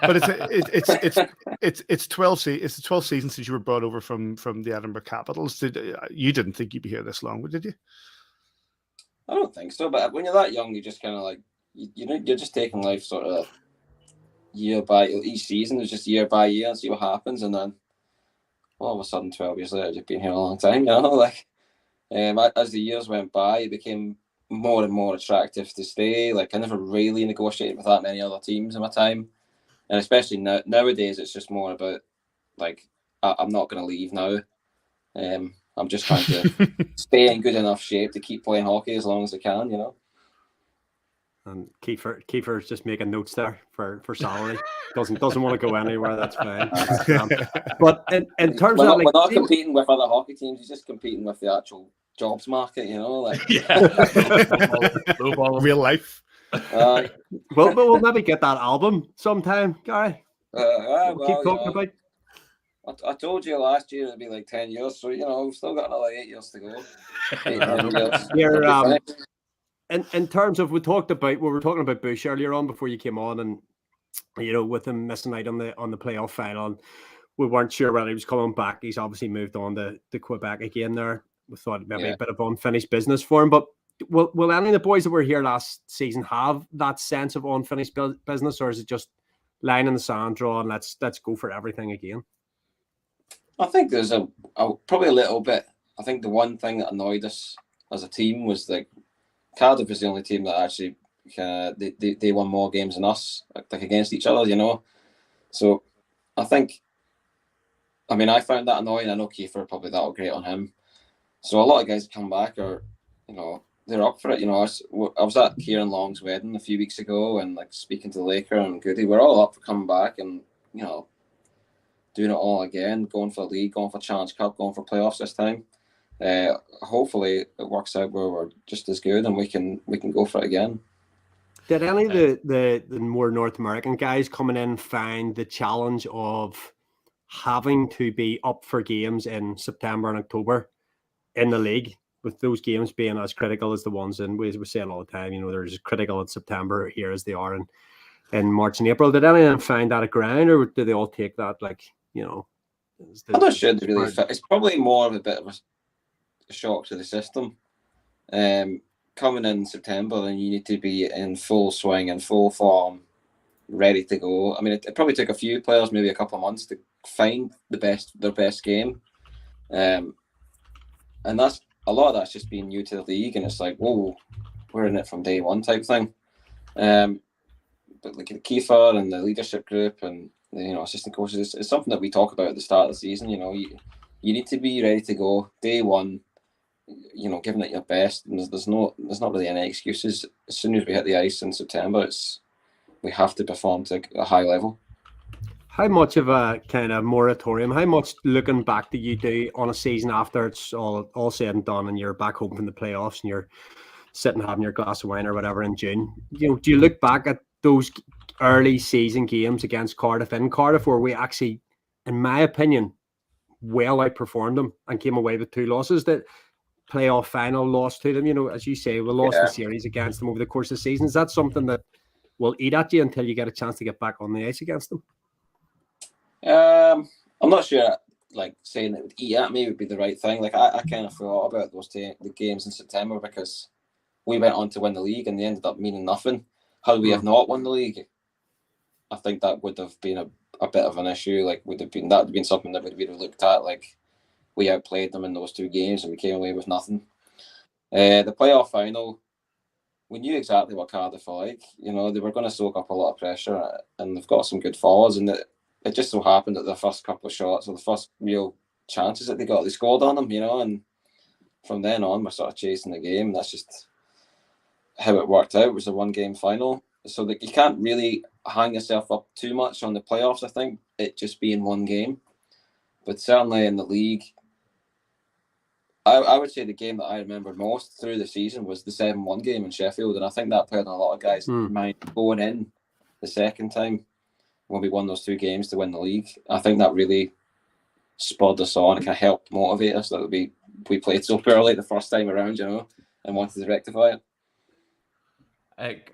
But it's 12 it's the 12th season since you were brought over from the Edinburgh Capitals. You didn't think you'd be here this long, did you? I don't think so. But when you're that young, you just kind of like you're just taking life sort of year by each season is just year by year and see what happens, and then all of a sudden 12 years later, you've been here a long time. Like as the years went by, it became more and more attractive to stay. Like I never really negotiated with that many other teams in my time, and especially nowadays it's just more about like I'm not going to leave now. I'm just trying to stay in good enough shape to keep playing hockey as long as I can, And Kiefer's just making notes there for salary. Doesn't want to go anywhere. That's fine. But in terms of we're not competing with other hockey teams. He's just competing with the actual jobs market, like real life. We'll maybe get that album sometime, Gary. Keep talking about. I told you last year it'd be like 10 years, so we've still got another 8 years to go. 8 years. In terms of we were talking about Bush earlier on before you came on, and with him missing out on the playoff final, and we weren't sure whether he was coming back. He's obviously moved on to Quebec again there. We thought maybe a bit of unfinished business for him, but will any of the boys that were here last season have that sense of unfinished business, or is it just line in the sand, draw, and let's go for everything again? I think there's probably a little bit. I think the one thing that annoyed us as a team was like Cardiff is the only team that actually they won more games than us, like against each other, So I found that annoying. I know Kiefer probably that'll grate on him. So a lot of guys that come back are, they're up for it. I was at Kieran Long's wedding a few weeks ago, and like speaking to Laker and Goody, we're all up for coming back and doing it all again, going for the league, going for Challenge Cup, going for playoffs this time. Hopefully it works out where we're just as good and we can go for it again. Did any of the more North American guys coming in find the challenge of having to be up for games in September and October in the league, with those games being as critical as the ones in, we say it all the time, they're as critical in September here as they are in March and April? Did any of them find that a grind, or did they all take that like, I'm not sure they really fit. It's probably more of a bit of a shock to the system. Coming in September, then you need to be in full swing and full form, ready to go. I mean, it probably took a few players maybe a couple of months to find their best game, and that's a lot of that's just being new to the league, and it's like, whoa, we're in it from day one type thing. But like Kiefer and the leadership group and assistant coaches. It's something that we talk about at the start of the season. You need to be ready to go day one. Giving it your best, and there's not really any excuses. As soon as we hit the ice in September, we have to perform to a high level. How much of a kind of moratorium, how much looking back do you do on a season after it's all said and done and you're back home from the playoffs and you're sitting having your glass of wine or whatever in June? Do you look back at those early season games against Cardiff in Cardiff where we actually, in my opinion, well outperformed them and came away with 2 losses? That playoff final loss to them, as you say, we lost the series against them over the course of the season. Is that something that will eat at you until you get a chance to get back on the ice against them? I'm not sure. Like saying it would eat at me would be the right thing. Like I kind of forgot about the games in September because we went on to win the league and they ended up meaning nothing. Had we have not won the league, I think that would have been a bit of an issue. Like that would have been something that we'd have looked at. Like we outplayed them in those 2 games and we came away with nothing. The playoff final, we knew exactly what Cardiff are like. They were going to soak up a lot of pressure and they've got some good forwards. And it just so happened that the first couple of shots or the first real chances that they got, they scored on them, and from then on, we're sort of chasing the game. That's just how it worked out. It was a 1-game final. So that you can't really hang yourself up too much on the playoffs, I think, it just being 1 game. But certainly in the league, I would say the game that I remember most through the season was the 7-1 game in Sheffield, and I think that played on a lot of guys' mind going in the second time when we won those 2 games to win the league. I think that really spurred us on. It kind of helped motivate us that we played so poorly the first time around, and wanted to rectify it.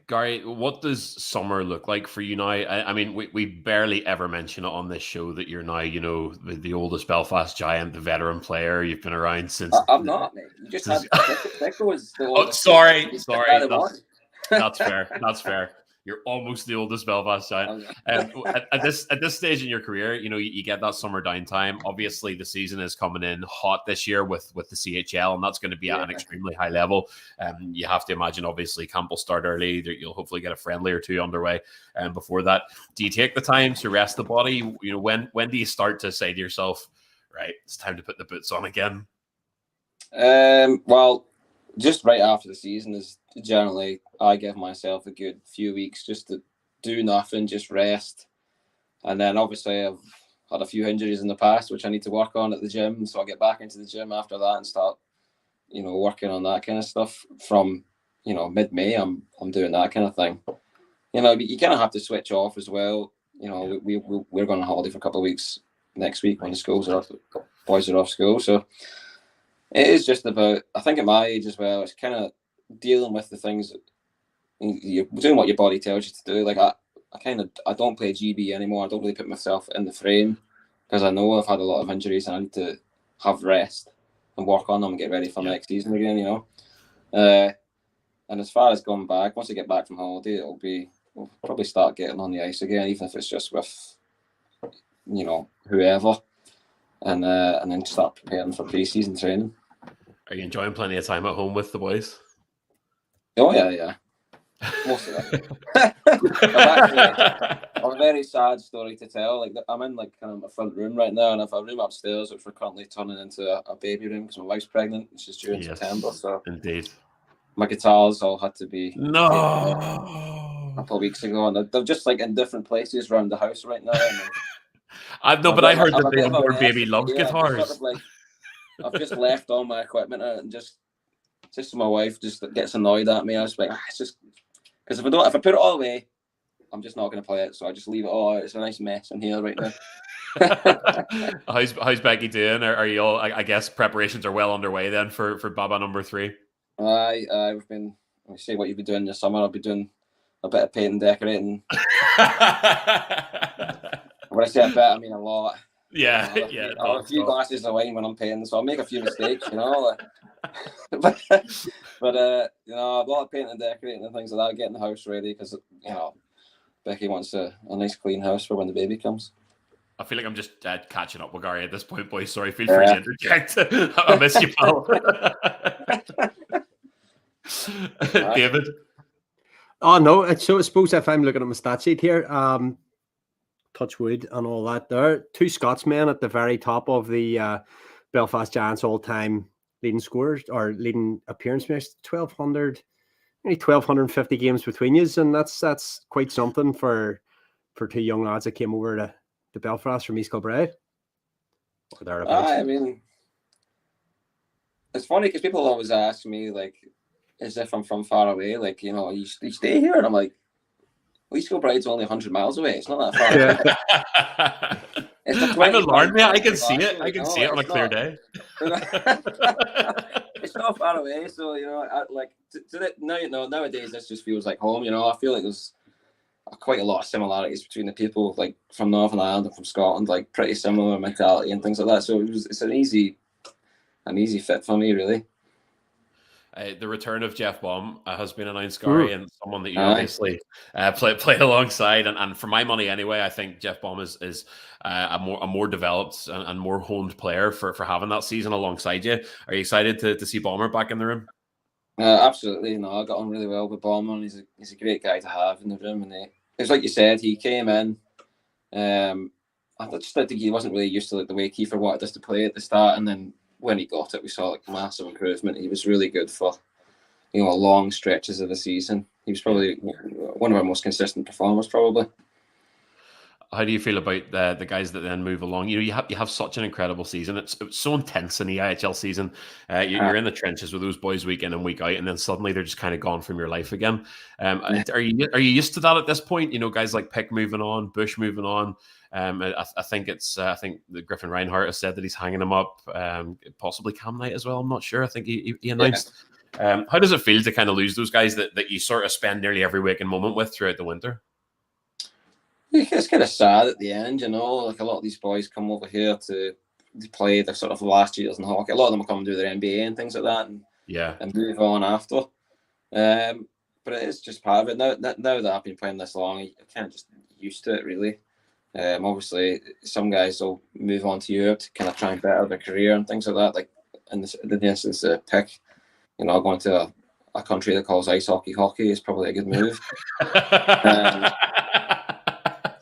Gary, what does summer look like for you now? I mean, we barely ever mention it on this show that you're now, the oldest Belfast Giant, the veteran player. You've been around since. I'm not, mate. You just had Nico was the oldest. Sorry. That's fair. That's fair. You're almost the oldest Belfast Giant. At this stage in your career, you get that summer downtime. Obviously, the season is coming in hot this year with the CHL, and that's going to be at an extremely high level. You have to imagine, obviously, camp will start early. You'll hopefully get a friendly or 2 underway. Before that, do you take the time to rest the body? When do you start to say to yourself, right, it's time to put the boots on again? Well, just right after the season is generally I give myself a good few weeks just to do nothing, just rest. And then obviously I've had a few injuries in the past, which I need to work on at the gym. So I get back into the gym after that and start, working on that kind of stuff. From, mid-May, I'm doing that kind of thing. You kind of have to switch off as well. We're going on holiday for a couple of weeks next week when the boys are off school. So it is just about, I think at my age as well, it's kind of dealing with the things that you're doing what your body tells you to do. Like I don't play GB anymore. I don't really put myself in the frame because I know I've had a lot of injuries and I need to have rest and work on them and get ready for next season again, and as far as going back, once I get back from holiday, we'll probably start getting on the ice again, even if it's just with, whoever. And then start preparing for pre-season training. Are you enjoying plenty of time at home with the boys? Oh yeah. Most of it. I have a very sad story to tell. Like I'm in kind of my front room right now, and I have a room upstairs which we're currently turning into a baby room because my wife's pregnant. She's due in September. So indeed, my guitars all had to be a couple of weeks ago, and they're just in different places around the house right now. I heard that the unborn baby loves guitars. I've just left all my equipment out and just my wife just gets annoyed at me. I was like, it's just because if I put it all away, I'm just not going to play it. So I just leave it all out. It's a nice mess in here right now. How's Becky doing? Are you all? I guess preparations are well underway then for Baba number 3. We've been. Let me see what you've been doing this summer. I'll be doing a bit of painting, decorating. When I say a bit, I mean a lot. Yeah. I'll have a few glasses of wine when I'm painting, so I'll make a few mistakes, but a lot of painting and decorating and things like that, getting the house ready because Becky wants a nice clean house for when the baby comes. I feel like I'm just catching up with Gary at this point, boys. Sorry, feel free to interject. I miss you, pal. David. Oh no! So I suppose if I'm looking at my stat sheet here, touch wood and all that. There are two Scotsmen at the very top of the Belfast Giants all-time leading scorers or leading appearance makers. 1,200, only 1,250 games between you, and that's quite something for two young lads that came over to Belfast from East Kilbride. Or thereabouts. I mean, it's funny because people always ask me, like, as if I'm from far away, like, you know, you stay here? And I'm like, East Kilbride's only 100 miles away. It's not that far away. I'm alarmed, mate. I can see it. I can see it on a clear day. It's not far away. So, you know, nowadays this just feels like home. You know, I feel like there's quite a lot of similarities between the people, like from Northern Ireland and from Scotland, like pretty similar mentality and things like that. So it's an easy fit for me, really. The return of Jeff Baum has been announced, Gary, and someone that you obviously play alongside. And for my money, anyway, I think Jeff Baum is a more developed and more honed player for having that season alongside you. Are you excited to see Bomber back in the room? Absolutely. No, I got on really well with Bomber, and he's a great guy to have in the room. And it's like you said, he came in. I just think he wasn't really used to like the way Kiefer wanted us to play at the start, and then when he got it, we saw like massive improvement. He was really good for, you know, long stretches of the season. He was probably one of our most consistent performers, probably. How do you feel about the guys that then move along? You know, you have such an incredible season. It's so intense in the IHL season. You're in the trenches with those boys week in and week out, and then suddenly they're just kind of gone from your life again. Are you used to that at this point? You know, guys like Pick moving on, Bush moving on. I think the Griffin Reinhardt has said that he's hanging him up. Possibly Cam Knight as well. I'm not sure. I think he announced. Yeah. How does it feel to kind of lose those guys that you sort of spend nearly every waking moment with throughout the winter? It's kind of sad at the end, you know. Like a lot of these boys come over here to play their sort of last years in hockey. A lot of them will come and do their MBA and things like that, and move on after. But it is just part of it. Now that I've been playing this long, I can't just get used to it really. Obviously, some guys will move on to Europe to kind of try and better their career and things like that. Like in the instance of Pick, you know, going to a country that calls ice hockey is probably a good move.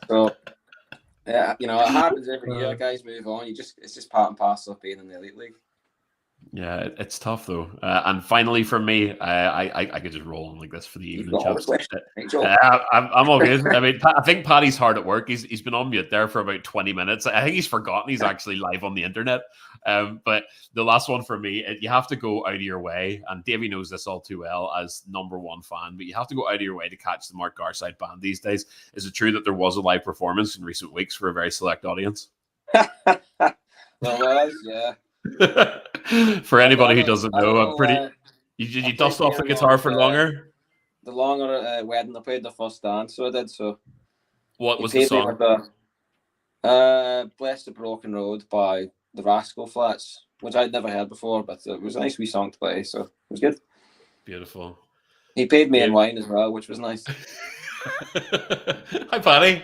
So, yeah, you know, it happens every year. Guys move on. It's just part and parcel of being in the elite league. Yeah, it's tough though. And finally, for me, I could just roll on like this for the evening. I'm all good. I mean, I think Paddy's hard at work. He's been on mute there for about 20 minutes. I think he's forgotten he's actually live on the internet. But the last one for me, you have to go out of your way, and Davey knows this all too well as number one fan, but you have to go out of your way to catch the Mark Garside band these days. Is it true that there was a live performance in recent weeks for a very select audience? Well, yeah. For anybody who doesn't know, I'm pretty. You dust off the guitar for longer. The longer wedding, I played the first dance, so I did. So, what was the song? "Bless the Broken Road" by the Rascal Flats, which I'd never heard before, but it was a nice wee song to play, so it was good. Beautiful. He paid me in wine as well, which was nice. Hi, Paddy.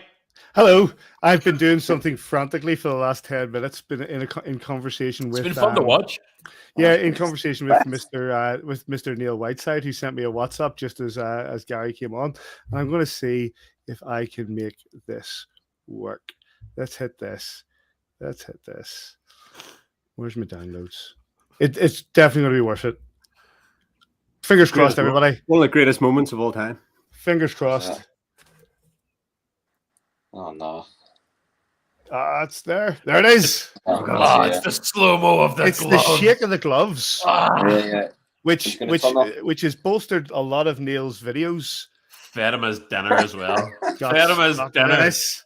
Hello. I've been doing something frantically for the last 10 minutes. Been in conversation with. It's been fun to watch. Yeah, in conversation with Mr. Neil Whiteside, who sent me a WhatsApp just as Gary came on, and I'm going to see if I can make this work. Let's hit this. Where's my downloads? It's definitely going to be worth it. Fingers crossed, everybody. One of the greatest moments of all time. Fingers crossed. Oh no! It's there. There it is. It's the slow mo of the. It's glove. The shake of the gloves. Yeah. Which has bolstered a lot of Neil's videos. Fed him as dinner as well. Fed him as dinner. Nice.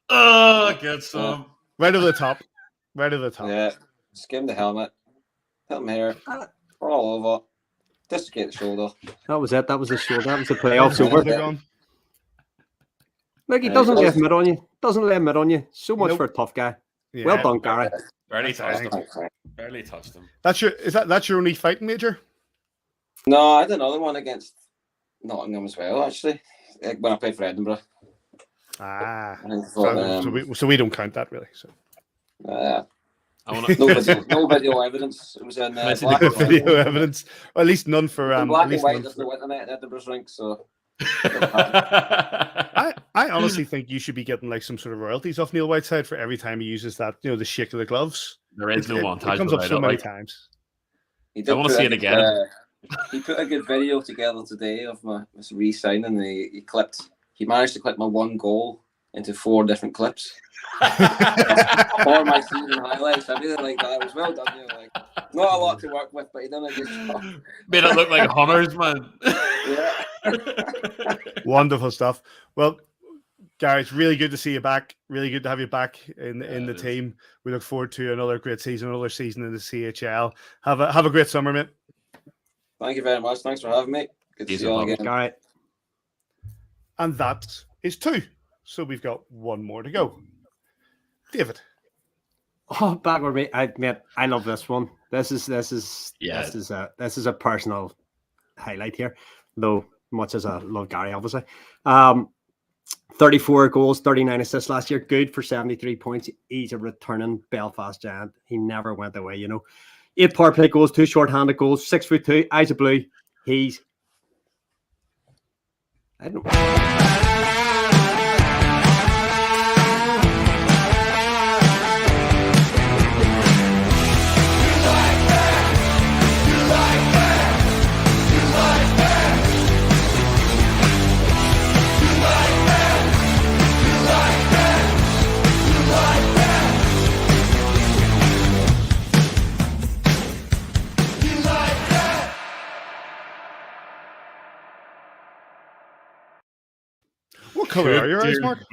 Oh, get some. Right over the top. Yeah. Just give him the helmet. Put him here. All over. Dislocate the shoulder. That was it. That was the shoulder. That was the playoffs over. Look, he doesn't lay a mid on you. So much for a tough guy. Yeah. Well done, Gary. Barely touched him. That's your only fighting major? No, I had another one against Nottingham as well, actually, when I played for Edinburgh. So we don't count that really. So. No video evidence. It was in black video evidence. Or at least none for black and white. There's no internet at Edinburgh's rink, so I honestly think you should be getting like some sort of royalties off Neil Whiteside for every time he uses that, the shake of the gloves. There is no montage. It comes up so many like, times. I want to see it again. He put a good video together today of my re-signing. He managed to clip my one goal into 4 different clips. For my season highlights. I really like that. It was well done. Like, not a lot to work with, but he done a good job. Made it look like hunters, man. Yeah. Wonderful stuff. Well, Gary, it's really good to see you back. Really good to have you back in the team. We look forward to another great season, another season in the CHL. Have a great summer, mate. Thank you very much. Thanks for having me. Good to see you all again. All right. And that is 2. So we've got 1 more to go. David. Oh, backward, mate. I love this one. This is a personal highlight here, though much as I love Gary, obviously. 34 goals, 39 assists last year. Good for 73 points. He's a returning Belfast Giant. He never went away, 8 power play goals, 2 short-handed goals, 6'2", eyes of blue. I don't know. What color are your eyes, Mark?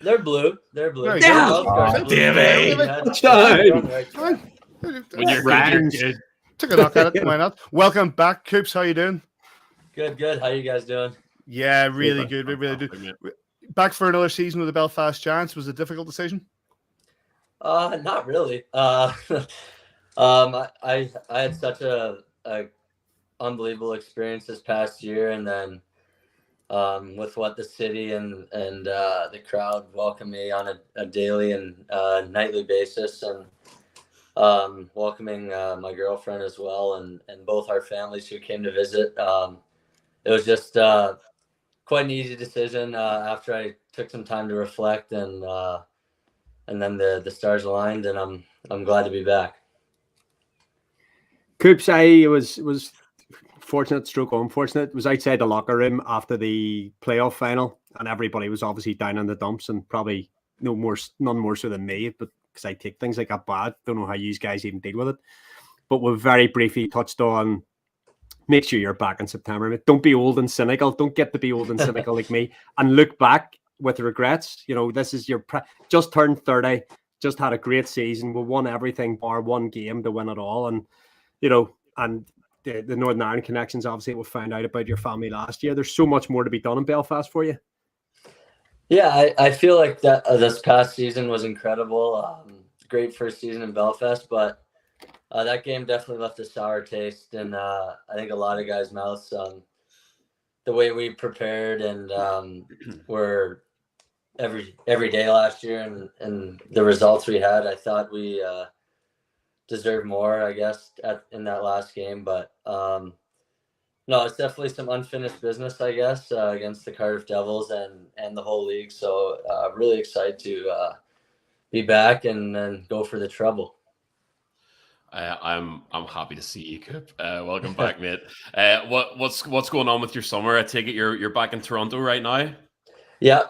They're blue. They're blue. Damn it! When you're good, Took a knock at it. Why not? Welcome back, Coops. How you doing? Good. How you guys doing? Yeah, really good. We really do. Back for another season with the Belfast Giants. Was it a difficult decision? Not really. I had such a unbelievable experience this past year, and then with what the city and the crowd welcomed me on a daily and nightly basis, and welcoming my girlfriend as well, and both our families who came to visit. It was just quite an easy decision after I took some time to reflect, and then the stars aligned, and I'm glad to be back. Coops, I was fortunate, stroke unfortunate, was outside the locker room after the playoff final, and everybody was obviously down in the dumps, and probably none more so than me, but because I take things like that bad. Don't know how you guys even deal with it. But we very briefly touched on, make sure you're back in September. Don't be old and cynical. Don't get to be old and cynical like me, and look back with regrets. This is your just turned 30, just had a great season. We won everything bar one game to win it all, and and the Northern Ireland connections. Obviously, we found out about your family last year. There's so much more to be done in Belfast for you. Yeah, I feel like that this past season was incredible. Great first season in Belfast, but that game definitely left a sour taste, and I think a lot of guys' mouths. The way we prepared and were every day last year, and the results we had, I thought we deserved more, I guess, in that last game. But no, it's definitely some unfinished business, I guess, against the Cardiff Devils and the whole league. So really excited to be back and go for the treble. I'm happy to see you, Coop. Welcome back, mate. What's going on with your summer? I take it you're back in Toronto right now. Yeah,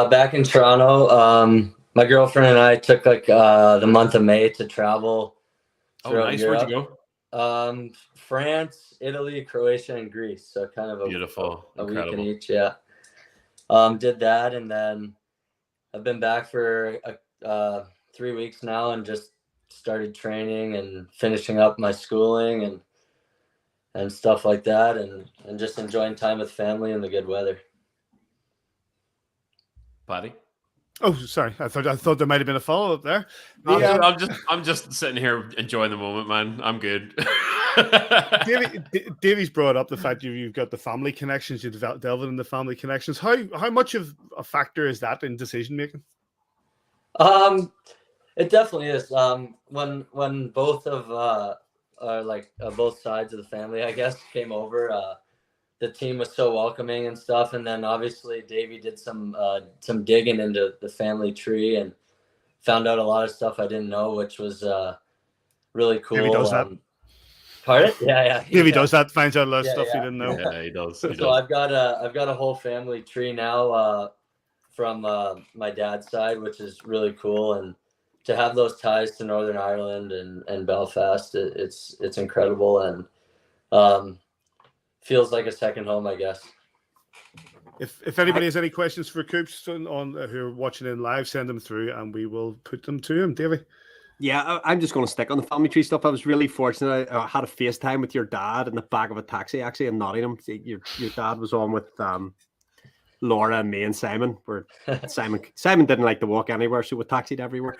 back in Toronto. My girlfriend and I took the month of May to travel. Oh, nice. Europe. Where'd you go? France, Italy, Croatia, and Greece. So kind of beautiful, a week incredible. in each. Yeah. Did that, and then I've been back for 3 weeks now, and just started training and finishing up my schooling and stuff like that, and just enjoying time with family and the good weather. Paddy? Oh, sorry. I thought there might have been a follow-up there. I'm just sitting here enjoying the moment, man. I'm good. Davey's brought up the fact you've got the family connections. You've delved into the family connections. How much of a factor is that in decision making? It definitely is. When both of both sides of the family, I guess, came over, the team was so welcoming and stuff. And then obviously Davey did some digging into the family tree and found out a lot of stuff I didn't know, which was really cool. Davey does that. Pardon? Yeah. Davey does that. Finds out a lot of stuff yeah. you didn't know. Yeah, he does. So I've got a whole family tree now from my dad's side, which is really cool. And to have those ties to Northern Ireland and Belfast, it's incredible and feels like a second home, I guess. If anybody has any questions for Coops on who are watching in live, send them through and we will put them to him. Davey? Yeah, I'm just going to stick on the family tree stuff. I was really fortunate. I had a FaceTime with your dad in the back of a taxi, actually, in Nottingham. Your dad was on with Laura and me and Simon. Where Simon didn't like to walk anywhere, so we taxied everywhere.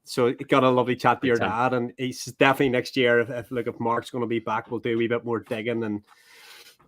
So got a lovely chat to your dad, and he's definitely next year. If Mark's going to be back, we'll do a wee bit more digging and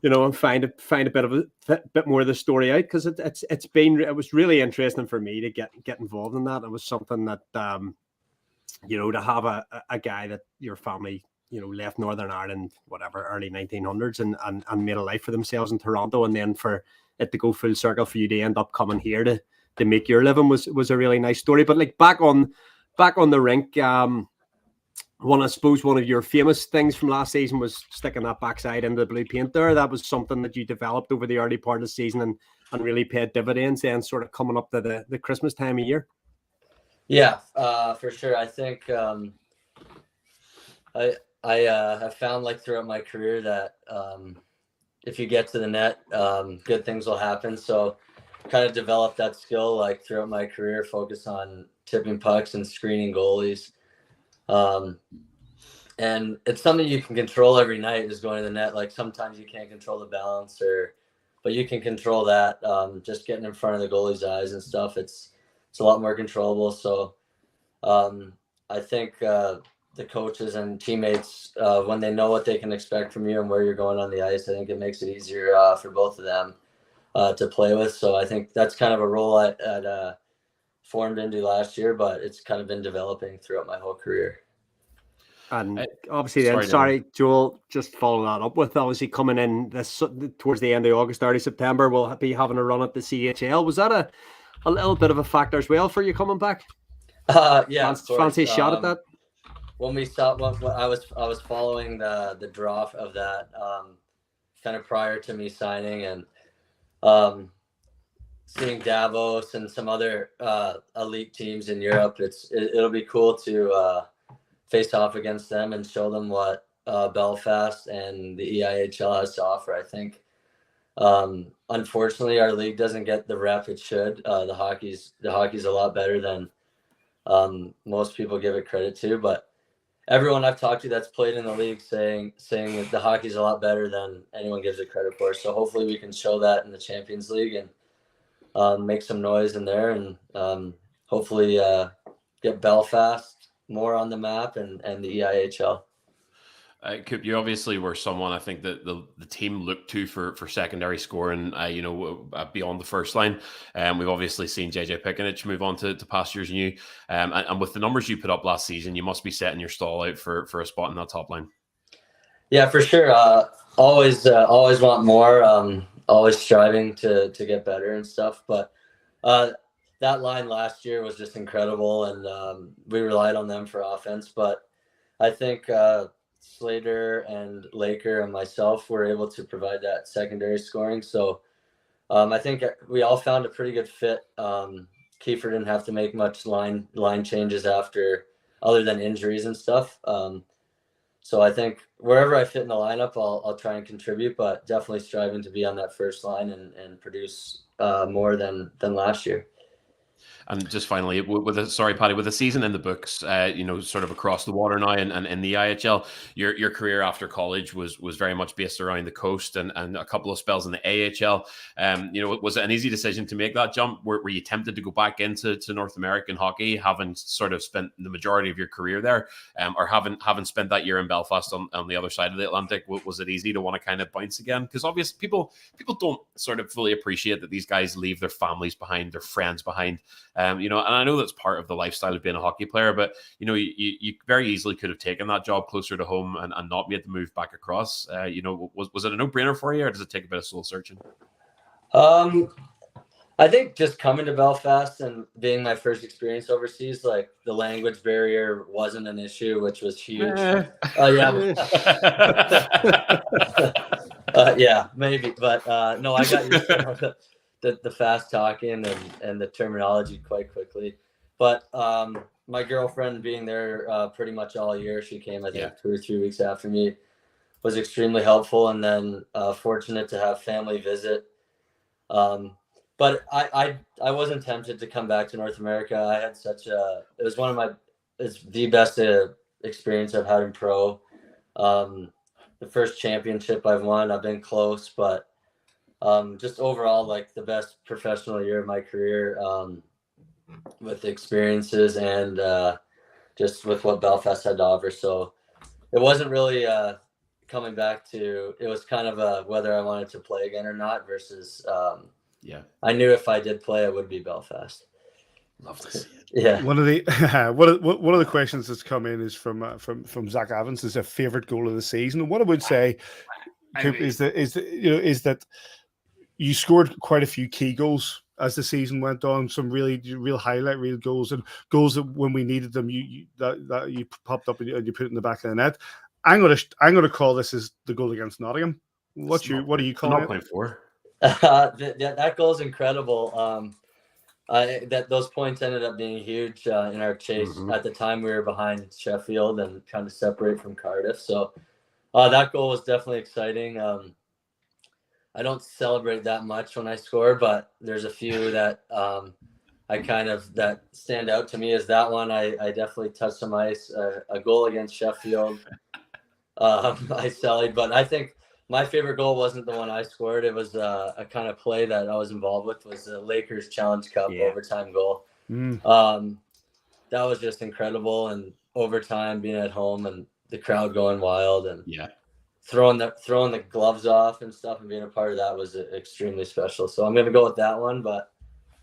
and find a bit more of the story out, because it was really interesting for me to get involved in that. It was something that to have a guy that your family left Northern Ireland, whatever, early 1900s and made a life for themselves in Toronto, and then for it to go full circle for you to end up coming here to make your living was a really nice story. But like back on the rink, I suppose one of your famous things from last season was sticking that backside into the blue paint there. That was something that you developed over the early part of the season and really paid dividends and sort of coming up to the Christmas time of year. Yeah, for sure. I think I have found, like, throughout my career that if you get to the net, good things will happen. So kind of developed that skill, like, throughout my career, focus on tipping pucks and screening goalies. And it's something you can control every night, is going to the net. Like, sometimes you can't control the balance, but you can control that. Just getting in front of the goalie's eyes and stuff. It's a lot more controllable. So I think the coaches and teammates, when they know what they can expect from you and where you're going on the ice, I think it makes it easier for both of them to play with. So I think that's kind of a role I formed into last year, but it's kind of been developing throughout my whole career. And obviously then, Joel, just follow that up with obviously coming in towards the end of August, early September, we'll be having a run at the CHL. Was that a little bit of a factor as well for you coming back? Yeah, fancy shot at that. When we saw, when I was following the draw of that kind of prior to me signing, and seeing Davos and some other elite teams in Europe, it'll be cool to face off against them and show them what Belfast and the EIHL has to offer. I think unfortunately our league doesn't get the rep it should. The hockey's a lot better than most people give it credit to, but everyone I've talked to that's played in the league saying that the hockey's a lot better than anyone gives it credit for. So hopefully we can show that in the Champions League and make some noise in there, and hopefully get Belfast more on the map and the EIHL. Coop, you obviously were someone I think that the team looked to for secondary scoring, beyond the first line. We've obviously seen JJ Pikinich move on to pastures new. And with the numbers you put up last season, you must be setting your stall out for a spot in that top line. Yeah, for sure. Always want more. Always striving to get better and stuff. But that line last year was just incredible, and we relied on them for offense. But I think Slater and Laker and myself were able to provide that secondary scoring. So I think we all found a pretty good fit. Kiefer didn't have to make much line changes other than injuries and stuff. So I think wherever I fit in the lineup, I'll try and contribute, but definitely striving to be on that first line and produce more than last year. And just finally, with the season in the books, sort of across the water now and in the IHL, your career after college was very much based around the coast and a couple of spells in the AHL. Was it an easy decision to make that jump? Were you tempted to go back into North American hockey, having sort of spent the majority of your career there, or having spent that year in Belfast on the other side of the Atlantic? Was it easy to want to kind of bounce again? Because obviously people don't sort of fully appreciate that these guys leave their families behind, their friends behind, You know, and I know that's part of the lifestyle of being a hockey player, but you know, you very easily could have taken that job closer to home and not made the move back across. You know, was it a no-brainer for you, or does it take a bit of soul searching? I think just coming to Belfast and being my first experience overseas, like the language barrier wasn't an issue, which was huge. Yeah, maybe, but no, I got used to the fast talking and the terminology quite quickly. But my girlfriend being there pretty much all year, she came I think 2 or 3 weeks after me, was extremely helpful, and then fortunate to have family visit. But I wasn't tempted to come back to North America. I had it's the best experience I've had in pro. The first championship I've won, I've been close, but just overall, like the best professional year of my career, with the experiences and just with what Belfast had to offer. So it wasn't really coming back to, it was kind of whether I wanted to play again or not versus I knew if I did play, it would be Belfast. Love to see it. Yeah. One of the one of the questions that's come in is from Zach Evans. Is a favorite goal of the season. And what I would say, Coop, is that you scored quite a few key goals as the season went on. Some real highlight reel goals, and goals that when we needed them, you popped up and you put it in the back of the net. I'm gonna call this as the goal against Nottingham. What do you call it? 0.4. That goal is incredible. Those points ended up being huge in our chase. Mm-hmm. At the time, we were behind Sheffield and trying to separate from Cardiff. So that goal was definitely exciting. I don't celebrate that much when I score, but there's a few that that stand out to me. As that one, I definitely touched some ice. A goal against Sheffield, I sallied, but I think my favorite goal wasn't the one I scored. It was a kind of play that I was involved with. Was the Lakers Challenge Cup overtime goal. That was just incredible, and overtime, being at home and the crowd going wild, and throwing the gloves off and stuff, and being a part of that was extremely special. So I'm going to go with that one, but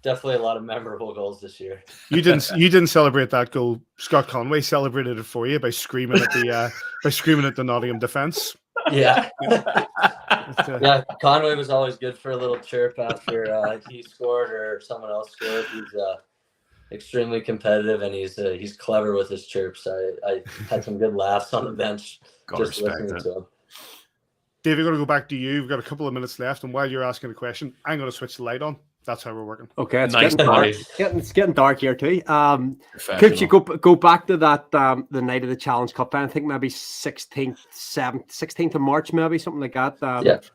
definitely a lot of memorable goals this year. You didn't celebrate that goal. Scott Conway celebrated it for you by screaming at the Nottingham defense. Yeah. Conway was always good for a little chirp after he scored or someone else scored. He's extremely competitive, and he's clever with his chirps. I had some good laughs on the bench just listening to him. Dave, we're going to go back to you. We've got a couple of minutes left, and while you're asking a question, I'm going to switch the light on. That's how we're working. Okay, it's getting dark here too. Could you go back to that the night of the Challenge Cup? I think maybe 16th of March, maybe something like that.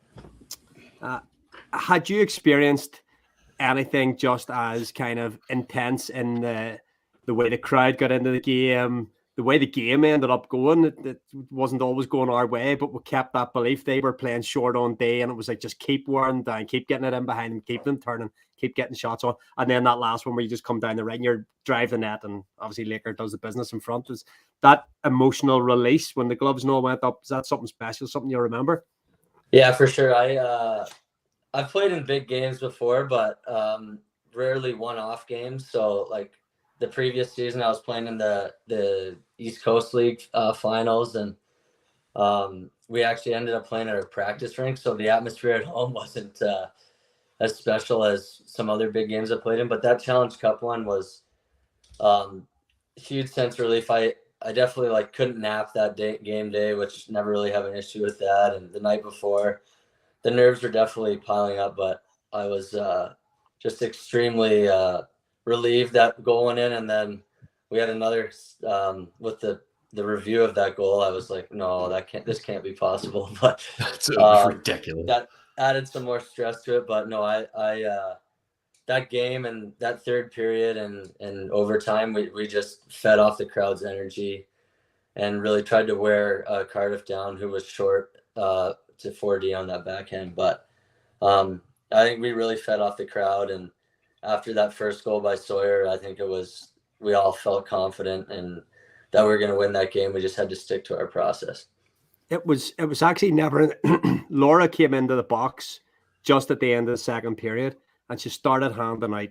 Had you experienced anything just as kind of intense in the way the crowd got into the game? The way the game ended up going, it wasn't always going our way, but we kept that belief. They were playing short on day, and it was like, just keep wearing down, keep getting it in behind them, keep them turning, keep getting shots on. And then that last one where you just come down the right and you drive the net, and obviously Laker does the business in front. Was that emotional release when the gloves and all went up? Is that something special, something you remember? Yeah, for sure. I've played in big games before, but rarely one-off games. So like the previous season, I was playing in the East Coast League finals, and we actually ended up playing at our practice rink. So the atmosphere at home wasn't as special as some other big games I played in. But that Challenge Cup one was huge sense of relief. I definitely couldn't nap that game day, which never really have an issue with that. And the night before, the nerves were definitely piling up, but I was just extremely relieved that goal went in. And then we had another with the review of that goal. I was like, no, this can't be possible. But that's ridiculous. That added some more stress to it. But no, I that game and that third period and overtime, we just fed off the crowd's energy and really tried to wear Cardiff down, who was short to 4D on that backhand. But I think we really fed off the crowd, and after that first goal by Sawyer, I think we all felt confident and that we were going to win that game. We just had to stick to our process. It was actually never. Laura came into the box just at the end of the second period, and she started handing out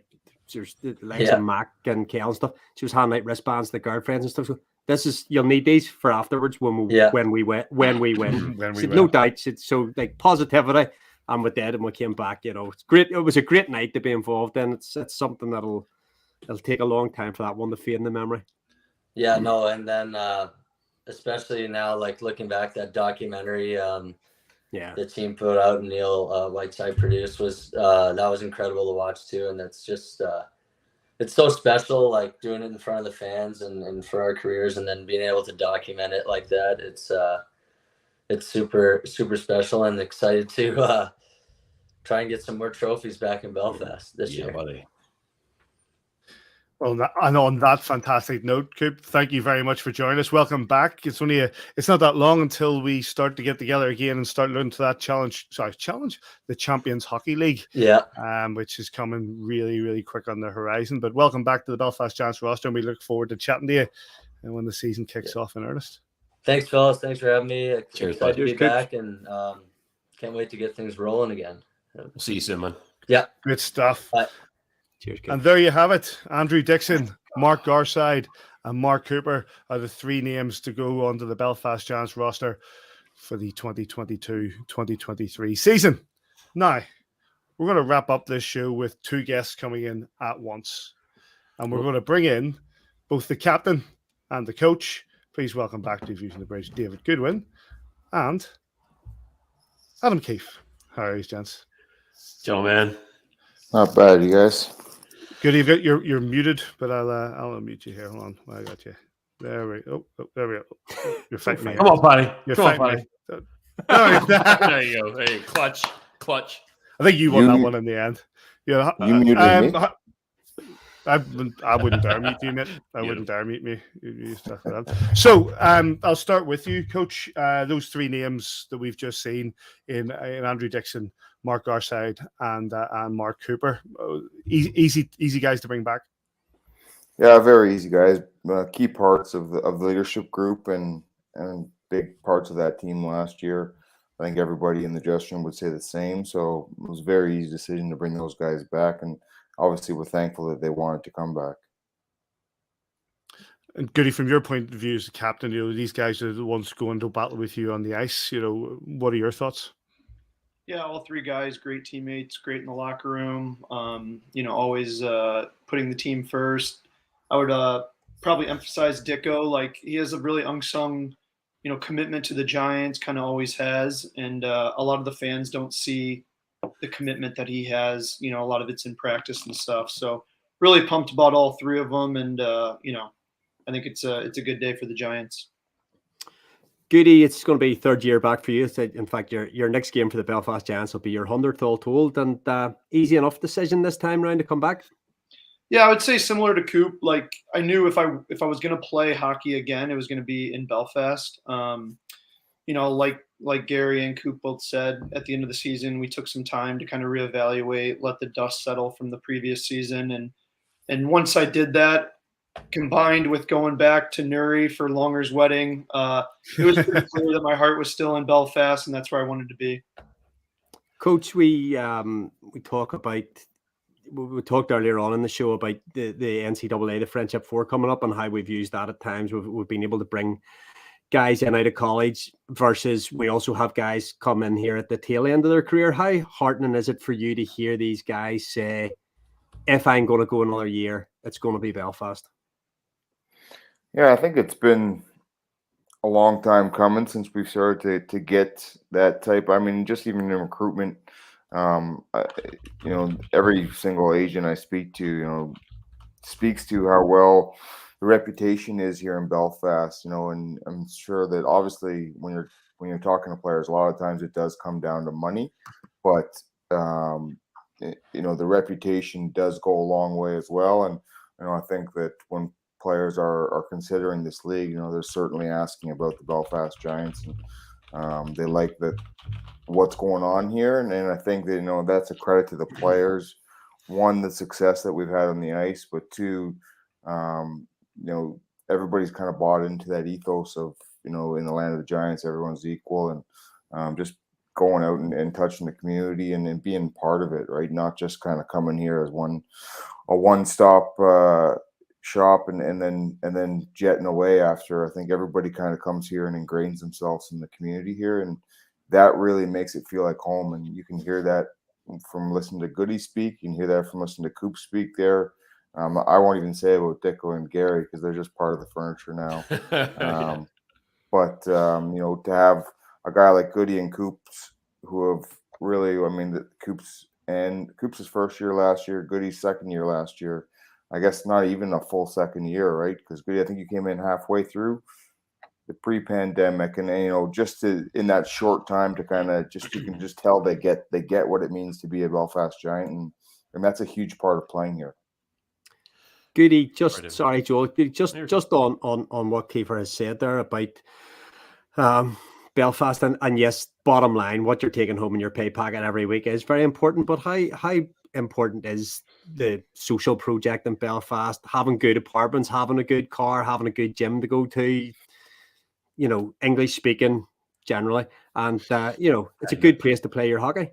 there's the likes of Mac and Kel and stuff. She was handing out wristbands to the girlfriends and stuff. So you'll need these for afterwards when we win. No doubt. So like positivity, and we did, and we came back. It's great. It was a great night to be involved in. It's something it'll take a long time for that one to fade in the memory. Yeah, no, and then especially now, like looking back, that documentary the team put out and Neil Whiteside produced was that was incredible to watch too, and that's just it's so special, like doing it in front of the fans and for our careers, and then being able to document it like that. It's super special, and excited to try and get some more trophies back in Belfast this year. Buddy. Well, and on that fantastic note, Coop, thank you very much for joining us. Welcome back. It's not that long until we start to get together again and start looking to that challenge, the Champions Hockey League. Yeah. Which is coming really, really quick on the horizon. But welcome back to the Belfast Giants roster, and we look forward to chatting to you when the season kicks off in earnest. Thanks, fellas. Thanks for having me. Cheers, excited to be back, and can't wait to get things rolling again. We'll see you soon, man. Yeah. Good stuff. Bye. Cheers, and there you have it. Andrew Dixon, Mark Garside, and Mark Cooper are the three names to go onto the Belfast Giants roster for the 2022-2023 season. Now, we're going to wrap up this show with two guests coming in at once. And we're going to bring in both the captain and the coach. Please welcome back to View from the Bridge, David Goodwin and Adam Keefe. How are you, gents? Gentlemen. Not bad, you guys. Good. You're muted, but I'll unmute you here. Hold on, I got you. There we go. Oh, there we go. You're fighting me. Come on, buddy. You're Come fighting on, me. There you go. Hey, clutch. I think you won that one in the end. Yeah. You muted me. I wouldn't dare mute you, mate. I wouldn't dare mute me. You stuck with that. So I'll start with you, Coach. Those three names that we've just seen in Andrew Dixon, Mark Garside, and Mark Cooper. Easy guys to bring back. Yeah, very easy guys. Key parts of the leadership group and big parts of that team last year. I think everybody in the dressing room would say the same. So it was a very easy decision to bring those guys back, and obviously we're thankful that they wanted to come back. And Goody, from your point of view as a captain, these guys are the ones going to battle with you on the ice. What are your thoughts? Yeah, all three guys, great teammates, great in the locker room. Always putting the team first. I would probably emphasize Dicko. Like, he has a really unsung, commitment to the Giants, kind of always has. And a lot of the fans don't see the commitment that he has. A lot of it's in practice and stuff. So really pumped about all three of them. And, I think it's a good day for the Giants. Goody, it's going to be third year back for you. In fact, your next game for the Belfast Giants will be your 100th all told, and easy enough decision this time round to come back. Yeah, I would say similar to Coop. Like, I knew if I was going to play hockey again, it was going to be in Belfast. Like Gary and Coop both said, at the end of the season, we took some time to kind of reevaluate, let the dust settle from the previous season, and once I did that, combined with going back to Nuri for Longer's wedding, it was pretty clear that my heart was still in Belfast, and that's where I wanted to be. Coach, we talked earlier on in the show about the NCAA, the Friendship Four coming up, and how we've used that at times. We've been able to bring guys in out of college versus we also have guys come in here at the tail end of their career. How heartening is it for you to hear these guys say, if I'm going to go another year, it's going to be Belfast? Yeah, I think it's been a long time coming since we've started to get that type. I mean, just even in recruitment, every single agent I speak to, speaks to how well the reputation is here in Belfast. And I'm sure that obviously when you're talking to players, a lot of times it does come down to money, but the reputation does go a long way as well. And I think that when players are considering this league, they're certainly asking about the Belfast Giants, and they like what's going on here. And I think that that's a credit to the players. One, the success that we've had on the ice, but two, everybody's kind of bought into that ethos of in the land of the Giants, everyone's equal, and just going out and touching the community and being part of it, right? Not just kind of coming here as one one-stop shop and then jetting away after. I think everybody kind of comes here and ingrains themselves in the community here, and that really makes it feel like home. And you can hear that from listening to Goody speak. You can hear that from listening to Coop speak there. I won't even say about Dicko and Gary because they're just part of the furniture now. Yeah. But you know, to have a guy like Goody and Coops who have really, I mean, Coops' first year last year, Goody's second year last year. I guess not even a full second year, right? Because Goody, I think you came in halfway through the pre-pandemic, and you know, just in that short time to kind of you can just tell they get what it means to be a Belfast Giant, and that's a huge part of playing here. Goody, sorry, Joel, just on what Kiefer has said there about Belfast, and yes, bottom line, what you're taking home in your pay packet every week is very important. But how important is the social project in Belfast? Having good apartments, having a good car, having a good gym to go to, you know, English speaking generally, and you know, it's a good place to play your hockey.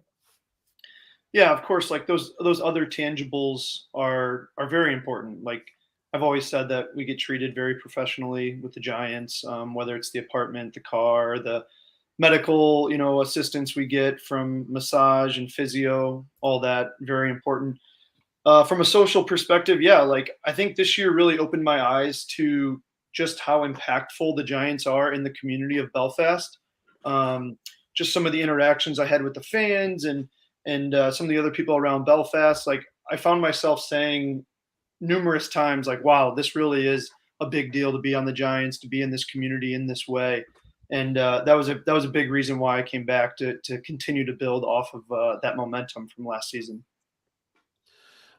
Yeah, of course, like those other tangibles are very important. Like I've always said that we get treated very professionally with the Giants, whether it's the apartment, the car, the medical, you know, assistance we get from massage and physio, all that very important. From a social perspective, yeah, like I think this year really opened my eyes to just how impactful the Giants are in the community of Belfast. Just some of the interactions I had with the fans and some of the other people around Belfast, like I found myself saying numerous times, like, wow, this really is a big deal to be on the Giants, to be in this community in this way. And that was a big reason why I came back to continue to build off of that momentum from last season.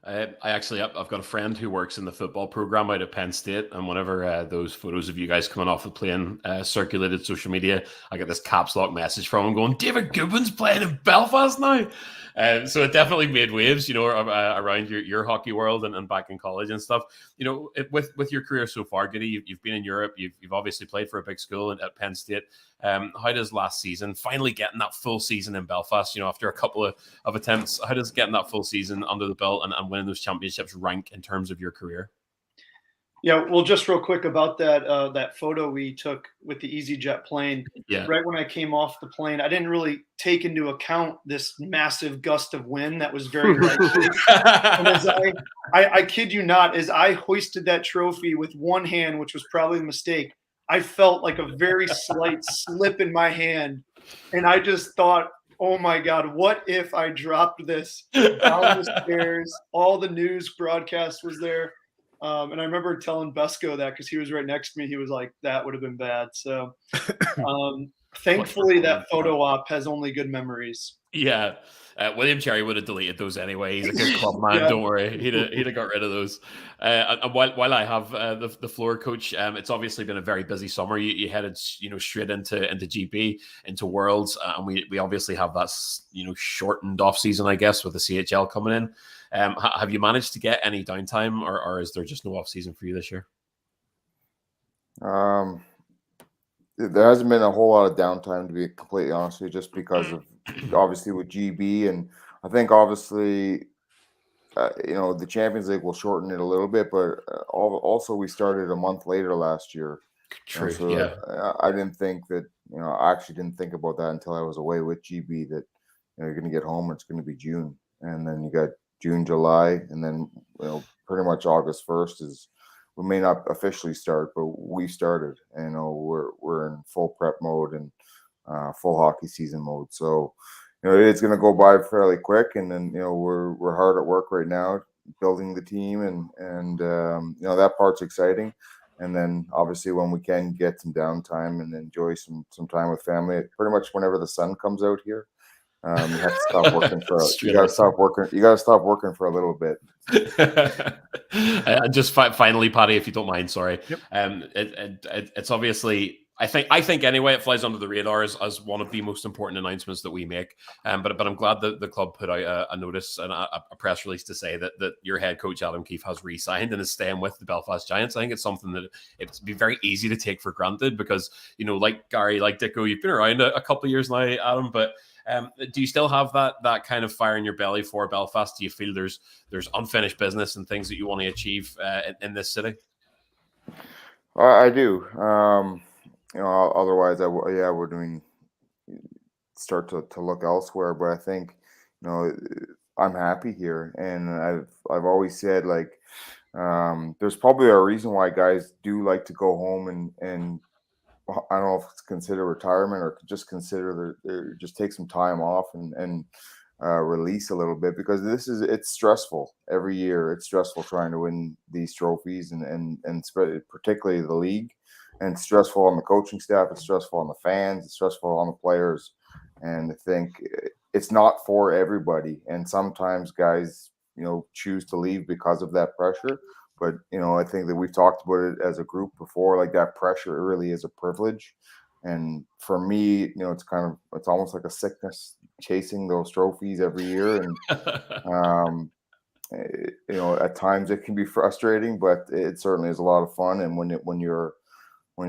I've got a friend who works in the football program out at Penn State, and whenever those photos of you guys coming off the plane circulated social media, I get this caps lock message from him going, "David Goodwin's playing in Belfast now." So it definitely made waves, you know, around your hockey world and back in college and stuff. You know, with your career so far, Goody, you've been in Europe, you've obviously played for a big school at Penn State. How does last season, finally getting that full season in Belfast, you know, after a couple of attempts, how does getting that full season under the belt and winning those championships rank in terms of your career? Yeah, well, just real quick about that photo we took with the EasyJet plane. Yeah. Right when I came off the plane, I didn't really take into account this massive gust of wind that was very likely. And as I kid you not, as I hoisted that trophy with one hand, which was probably a mistake, I felt like a very slight slip in my hand, and I just thought, oh my God, what if I dropped this down the stairs? All the news broadcast was there. And I remember telling Besco that because he was right next to me. He was like, that would have been bad. So thankfully that photo op has only good memories. Yeah. William Cherry would have deleted those anyway. He's a good club man. Yeah. Don't worry. He'd have got rid of those. And while I have the floor, Coach, it's obviously been a very busy summer. You headed, you know, straight into GB, into Worlds, and we obviously have that, you know, shortened off season, I guess, with the CHL coming in. Have you managed to get any downtime, or is there just no off season for you this year? There hasn't been a whole lot of downtime, to be completely honest with you, just because of obviously with GB, and I think obviously you know, the Champions League will shorten it a little bit, but also we started a month later last year. True. So Yeah. I didn't think that, you know, I actually didn't think about that until I was away with GB, that, you know, you're going to get home, it's going to be June, and then you got June, July, and then, you know, pretty much August 1st is, we may not officially start, but we started, and, you know, we're in full prep mode and full hockey season mode. So, you know, it's going to go by fairly quick, and then, you know, we're hard at work right now building the team, and you know, that part's exciting. And then obviously when we can get some downtime and enjoy some time with family, pretty much whenever the sun comes out here. You have to stop working for. You got to stop working. You got to stop working for a little bit. And just finally, Paddy, if you don't mind, sorry. Yep. It's obviously I think anyway, it flies under the radar as one of the most important announcements that we make. But I'm glad that the club put out a notice and a press release to say that your head coach Adam Keefe has re-signed and is staying with the Belfast Giants. I think it's something that it'd be very easy to take for granted because, like Gary, like Dicko, you've been around a couple of years now, Adam. But do you still have that kind of fire in your belly for Belfast? Do you feel there's unfinished business and things that you want to achieve in this city? I do. Otherwise, I would start to look elsewhere. But I think, I'm happy here, and I've always said there's probably a reason why guys do like to go home and I don't know if it's considered retirement or just consider just take some time off and release a little bit, because it's stressful every year. It's stressful trying to win these trophies and particularly the league. And it's stressful on the coaching staff. It's stressful on the fans. It's stressful on the players. And I think it's not for everybody. And sometimes guys, choose to leave because of that pressure. But, I think that we've talked about it as a group before, like that pressure really is a privilege. And for me, it's almost like a sickness chasing those trophies every year. And, at times it can be frustrating, but it certainly is a lot of fun. And when you're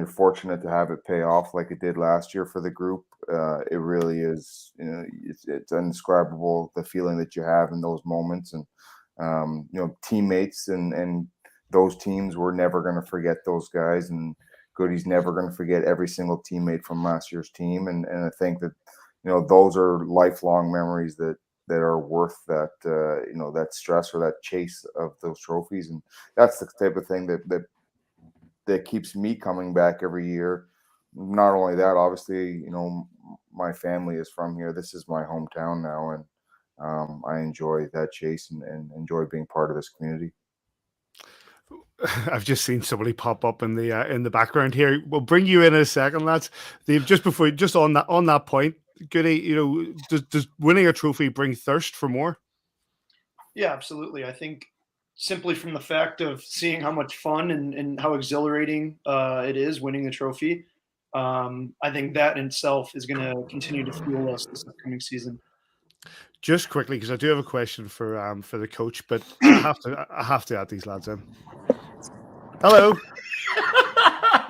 fortunate to have it pay off like it did last year for the group, it really is, it's indescribable, the feeling that you have in those moments. And, teammates and those teams, we're never going to forget those guys, and Goody's never going to forget every single teammate from last year's team. And I think that, those are lifelong memories that are worth that, that stress or that chase of those trophies. And that's the type of thing that keeps me coming back every year. Not only that, obviously, my family is from here. This is my hometown now, and I enjoy that chase and enjoy being part of this community. I've just seen somebody pop up in the background here. We'll bring you in a second, lads. Dave, just on that point, Goody, does winning a trophy bring thirst for more? Yeah, absolutely. I think simply from the fact of seeing how much fun and how exhilarating it is winning the trophy, I think that in itself is going to continue to fuel us this upcoming season. Just quickly, because I do have a question for the coach, but I have to add these lads in. Hello,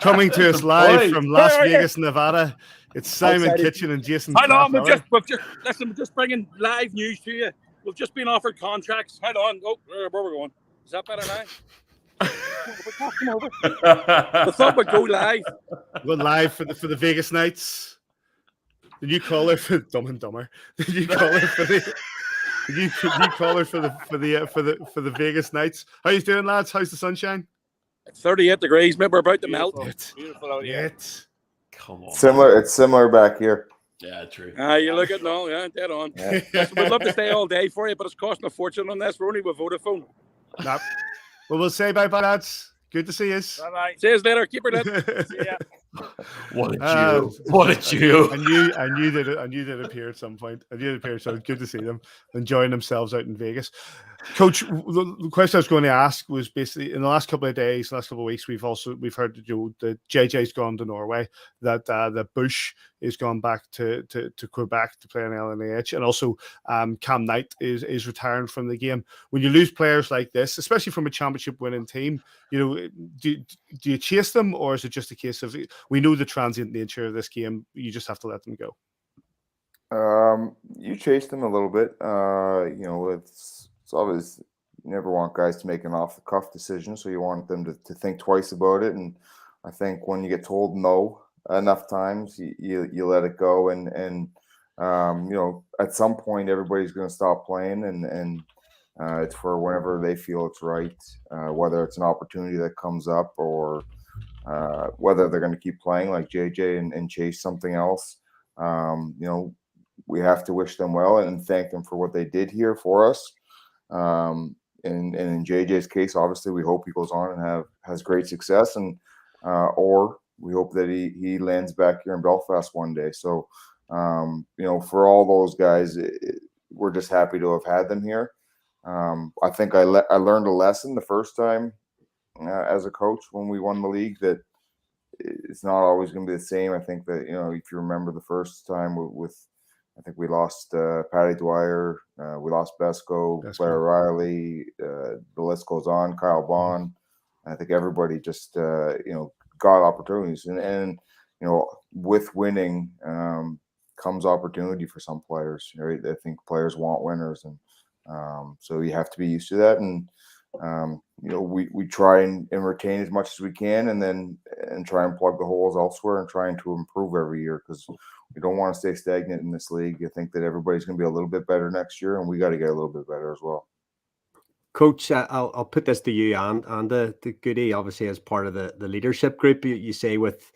coming to us live from Las Vegas, Nevada. It's Simon Kitchen and Jason. Hold on, we're just bringing live news to you. We've just been offered contracts. Hold on, where are we going? Is that better now? Come over. I thought we'd go live. Go live for the Vegas Knights. Did you call her for Dumb and Dumber? Did you call her for the? Did you call her for the Vegas Knights? How you doing, lads? How's the sunshine? It's 38 degrees. Maybe we're about to melt. Beautiful out here. Come on. It's similar back here. Yeah, true. You look at no, yeah, dead on. Yeah. Listen, we'd love to stay all day for you, but it's costing a fortune on this. We're only with Vodafone. Nah. Well, we'll say bye, lads. Good to see you. Bye. See you later. Keep her lit. See ya. What a duo! What a duo! I knew they'd appear at some point. So good to see them enjoying themselves out in Vegas. Coach, the question I was going to ask was basically in the last couple of weeks, we've heard that JJ's gone to Norway, that Bush is gone back to Quebec to play in LNAH, and also Cam Knight is retiring from the game. When you lose players like this, especially from a championship winning team, do you chase them, or is it just a case of we know the transient nature of this game, you just have to let them go? You chase them a little bit. It's always, you never want guys to make an off the cuff decision, so you want them to think twice about it. And I think when you get told no enough times, you let it go. And at some point everybody's going to stop playing, and it's for whenever they feel it's right, whether it's an opportunity that comes up or whether they're going to keep playing like JJ and chase something else. We have to wish them well and thank them for what they did here for us. And in JJ's case, obviously, we hope he goes on and has great success, and or we hope that he lands back here in Belfast one day. So, for all those guys, we're just happy to have had them here. I think I learned a lesson the first time as a coach when we won the league, that it's not always going to be the same. I think that, if you remember the first time with I think we lost Paddy Dwyer, we lost Besco, Blair Riley, the list goes on, Kyle Bond. I think everybody just, got opportunities. And with winning comes opportunity for some players. Right? I think players want winners. And so you have to be used to that. And, we try and retain as much as we can, and try and plug the holes elsewhere and trying to improve every year, because we don't want to stay stagnant in this league. I think that everybody's going to be a little bit better next year, and we got to get a little bit better as well. Coach, I'll put this to you and the Goody, obviously, as part of the leadership group. You say with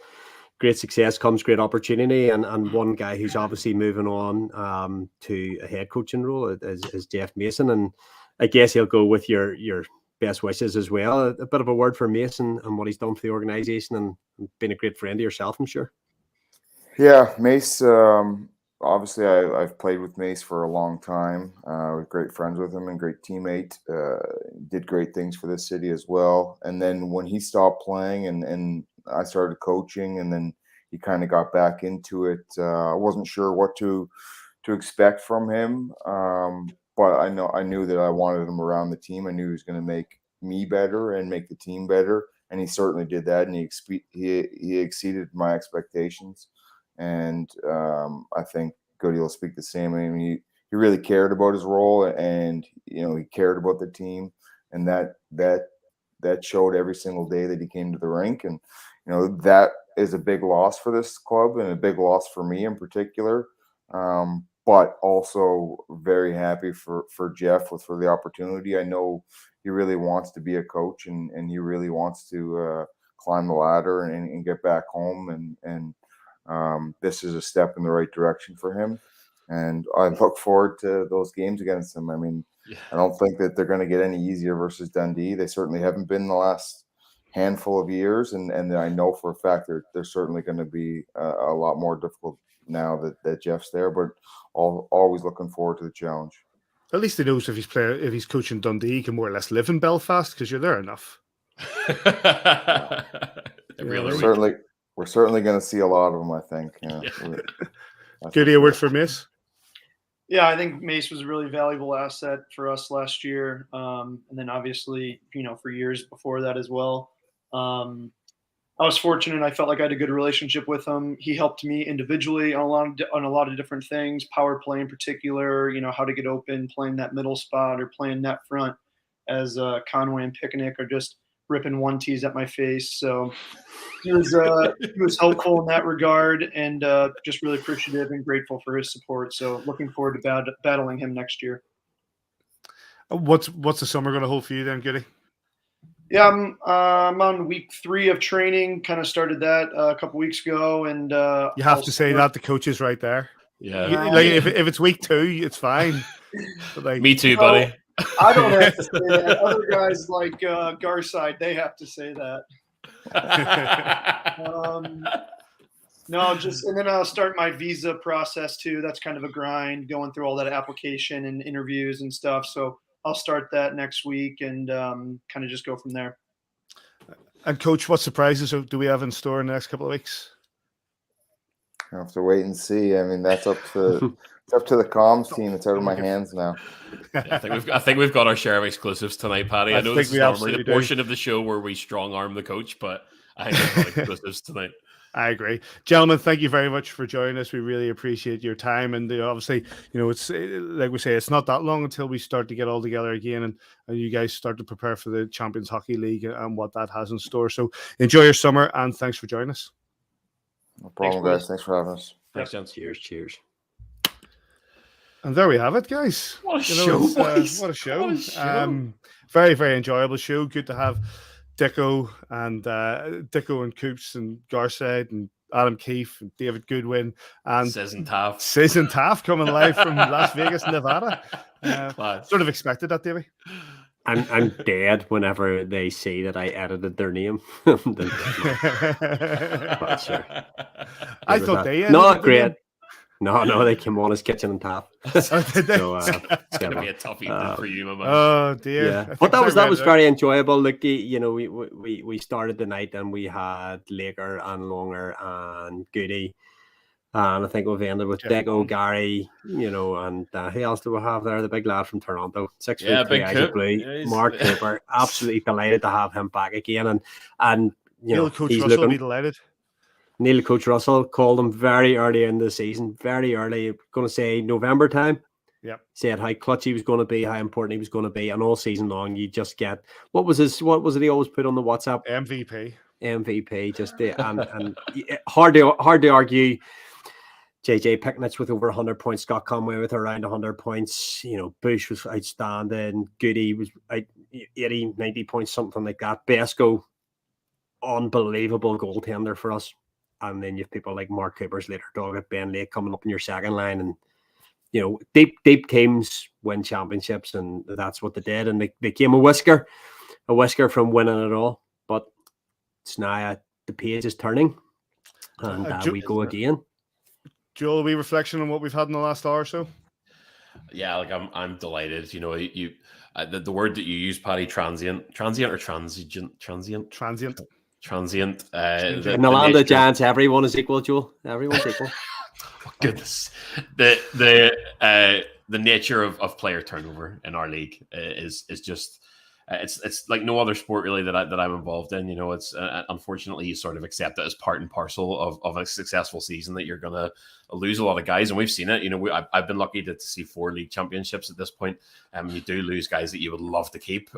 great success comes great opportunity, and one guy who's obviously moving on to a head coaching role is Jeff Mason, and I guess he'll go with your best wishes as well. A bit of a word for Mason and what he's done for the organisation, and been a great friend to yourself, I'm sure. Yeah, Mace. Obviously, I've played with Mace for a long time. We're great friends with him and great teammate. Did great things for this city as well. And then when he stopped playing and I started coaching, and then he kind of got back into it, I wasn't sure what to expect from him. But I knew that I wanted him around the team. I knew he was going to make me better and make the team better, and he certainly did that. And he exceeded my expectations. And I think Goody will speak the same. I mean, he really cared about his role, and he cared about the team, and that showed every single day that he came to the rink. And that is a big loss for this club and a big loss for me in particular. But also very happy for Jeff for the opportunity. I know he really wants to be a coach, and he really wants to climb the ladder and get back home. And this is a step in the right direction for him. And I look forward to those games against him. I mean, I don't think that they're going to get any easier versus Dundee. They certainly haven't been the last handful of years. And I know for a fact they're certainly going to be a lot more difficult now that Jeff's there, but always looking forward to the challenge. At least he knows if he's coaching Dundee, he can more or less live in Belfast because you're there enough. We're certainly going to see a lot of them, I think. Goody, a word for Mace? Yeah, I think Mace was a really valuable asset for us last year, and then obviously, for years before that as well. I was fortunate. I felt like I had a good relationship with him. He helped me individually on a lot of different things, power play in particular, how to get open, playing that middle spot or playing net front, as Conway and Picnic are just ripping 1-tees at my face. So he was helpful in that regard, and just really appreciative and grateful for his support. So looking forward to battling him next year. What's the summer going to hold for you then, Goody? Yeah, I'm on week 3 of training. Kind of started that a couple weeks ago, and you have to say that the coach is right there. Yeah, if it's week 2, it's fine. But me too, buddy. I don't have to say that. Other guys like Garside, they have to say that. And then I'll start my visa process too. That's kind of a grind, going through all that application and interviews and stuff. So I'll start that next week and kind of just go from there. And Coach, what surprises do we have in store in the next couple of weeks? I have to wait and see. I mean, that's up to the comms team. It's out of my hands now. Yeah, I think we've got our share of exclusives tonight, Paddy. I know this is normally the portion of the show where we strong arm the coach, but I think we've got exclusives tonight. I agree. Gentlemen, thank you very much for joining us. We really appreciate your time. And obviously, it's like we say, it's not that long until we start to get all together again and you guys start to prepare for the Champions Hockey League and what that has in store. So enjoy your summer, and thanks for joining us. No problem, guys. Thanks for having us. Thanks, gents. Cheers. And there we have it, guys. What a show, boys. What a show. Very, very enjoyable show. Good to have Dicko and Coops and Garside and Adam Keefe and David Goodwin and Sizz and Taff coming live from Las Vegas, Nevada. Sort of expected that, Davey. I'm dead whenever they say that I edited their name. I thought they edited not great. No, they came on as kitchen and tap. Oh, did they? So, It's going to be a tough evening for you, my man. Oh dear. yeah, I think but that I was read it. very enjoyable. Look, we started the night and we had Laker and Longer and Goody, and I think we've ended with Jeff Deco, Bond. Gary, and who else do we have there? The big lad from Toronto, 6 Yeah, foot 3 Big eyes of Coop. blue, Yeah, he's- Mark Cooper. Absolutely delighted to have him back again, and Neil Coach he's Russell will looking. be delighted. Neil Coach Russell called him very early in the season, very early, going to say November time. Yep. Said how clutch he was going to be, how important he was going to be, and all season long you just get what was it he always put on the WhatsApp? MVP, just and hard to argue. JJ Picknich with over 100 points, Scott Conway with around 100 points. Bush was outstanding. Goody was 80, 90 points, something like that. Besco, unbelievable goaltender for us. And then you have people like Mark Cooper's later dog at Ben Lake coming up in your second line. And, deep teams win championships, and that's what they did. And they came a whisker from winning it all. But it's now the page is turning, and we go again. Joel, a wee reflection on what we've had in the last hour or so? Yeah, like I'm delighted. The word that you use, Paddy, transient or transient. In the land of giants, everyone is equal, Joel. Everyone's equal. Oh, goodness, the nature of player turnover in our league is just it's like no other sport really that I'm involved in. It's unfortunately you sort of accept it as part and parcel of a successful season that you're gonna lose a lot of guys, and we've seen it. I've been lucky to see 4 league championships at this point. You do lose guys that you would love to keep,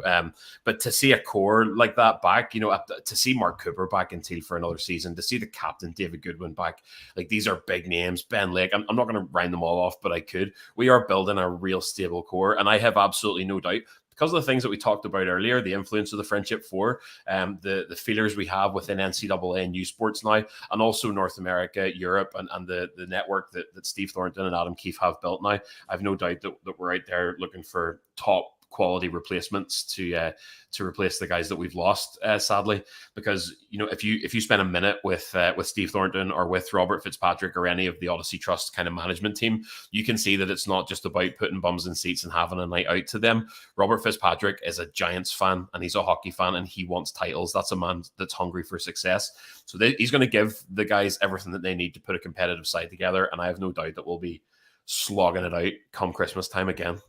but to see a core like that back, to see Mark Cooper back in Teal for another season, to see the captain David Goodwin back, like these are big names. Ben Lake, I'm not going to round them all off, but I could. We are building a real stable core, and I have absolutely no doubt, because of the things that we talked about earlier, the influence of the Friendship Four, the feelers we have within NCAA and U Sports now, and also North America, Europe, and the network that Steve Thornton and Adam Keefe have built now, I've no doubt that we're out there looking for top quality replacements to replace the guys that we've lost, sadly. Because if you spend a minute with Steve Thornton or with Robert Fitzpatrick or any of the Odyssey Trust kind of management team, you can see that it's not just about putting bums in seats and having a night out to them. Robert Fitzpatrick is a Giants fan and he's a hockey fan and he wants titles. That's a man that's hungry for success. So he's going to give the guys everything that they need to put a competitive side together, and I have no doubt that we'll be slogging it out come Christmas time again.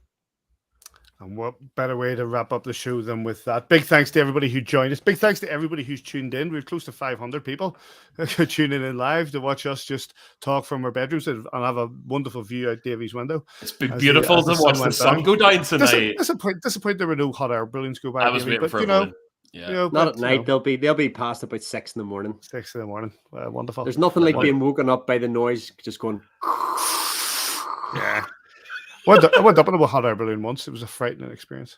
And what better way to wrap up the show than with that? Big thanks to everybody who joined us. Big thanks to everybody who's tuned in. We're close to 500 people tuning in live to watch us just talk from our bedrooms and have a wonderful view out Davy's window. It's been beautiful to watch the sun go down tonight. Disappoint there were no hot air balloons go by. I was waiting for a balloon. Yeah. Not at night. They'll be past about 6 in the morning. 6 in the morning. Wonderful. There's nothing like being woken up by the noise just going. Yeah. I went up in a hot air balloon once. It was a frightening experience.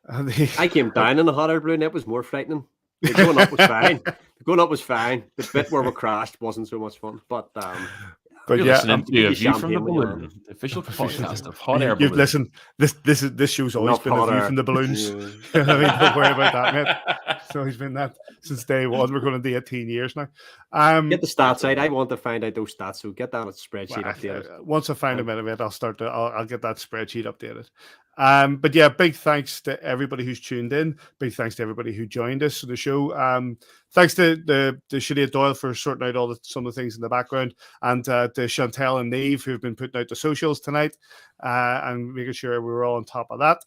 I came down in a hot air balloon. It was more frightening. The going up was fine. The going up was fine. The bit where we crashed wasn't so much fun. But listening to a view from the balloon, the official podcast of hot air balloon. Listen, this show's always been a view from the balloons. Don't worry about that, mate. So he's been that since day one. We're going to do 18 years now. Get the stats out. I want to find out those stats. So get that spreadsheet updated. Once I find a bit of it, I'll get that spreadsheet updated. But yeah, big thanks to everybody who's tuned in. Big thanks to everybody who joined us for the show. Thanks to the Sinead Doyle for sorting out some of the things in the background, and to Chantel and Neve who've been putting out the socials tonight and making sure we were all on top of that.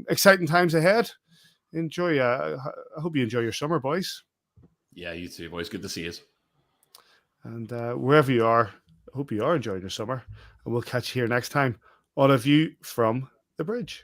Exciting times ahead. Enjoy. I hope you enjoy your summer, boys. Yeah, you too, boys. Good to see you. And wherever you are, I hope you are enjoying your summer. And we'll catch you here next time on A View from the Bridge.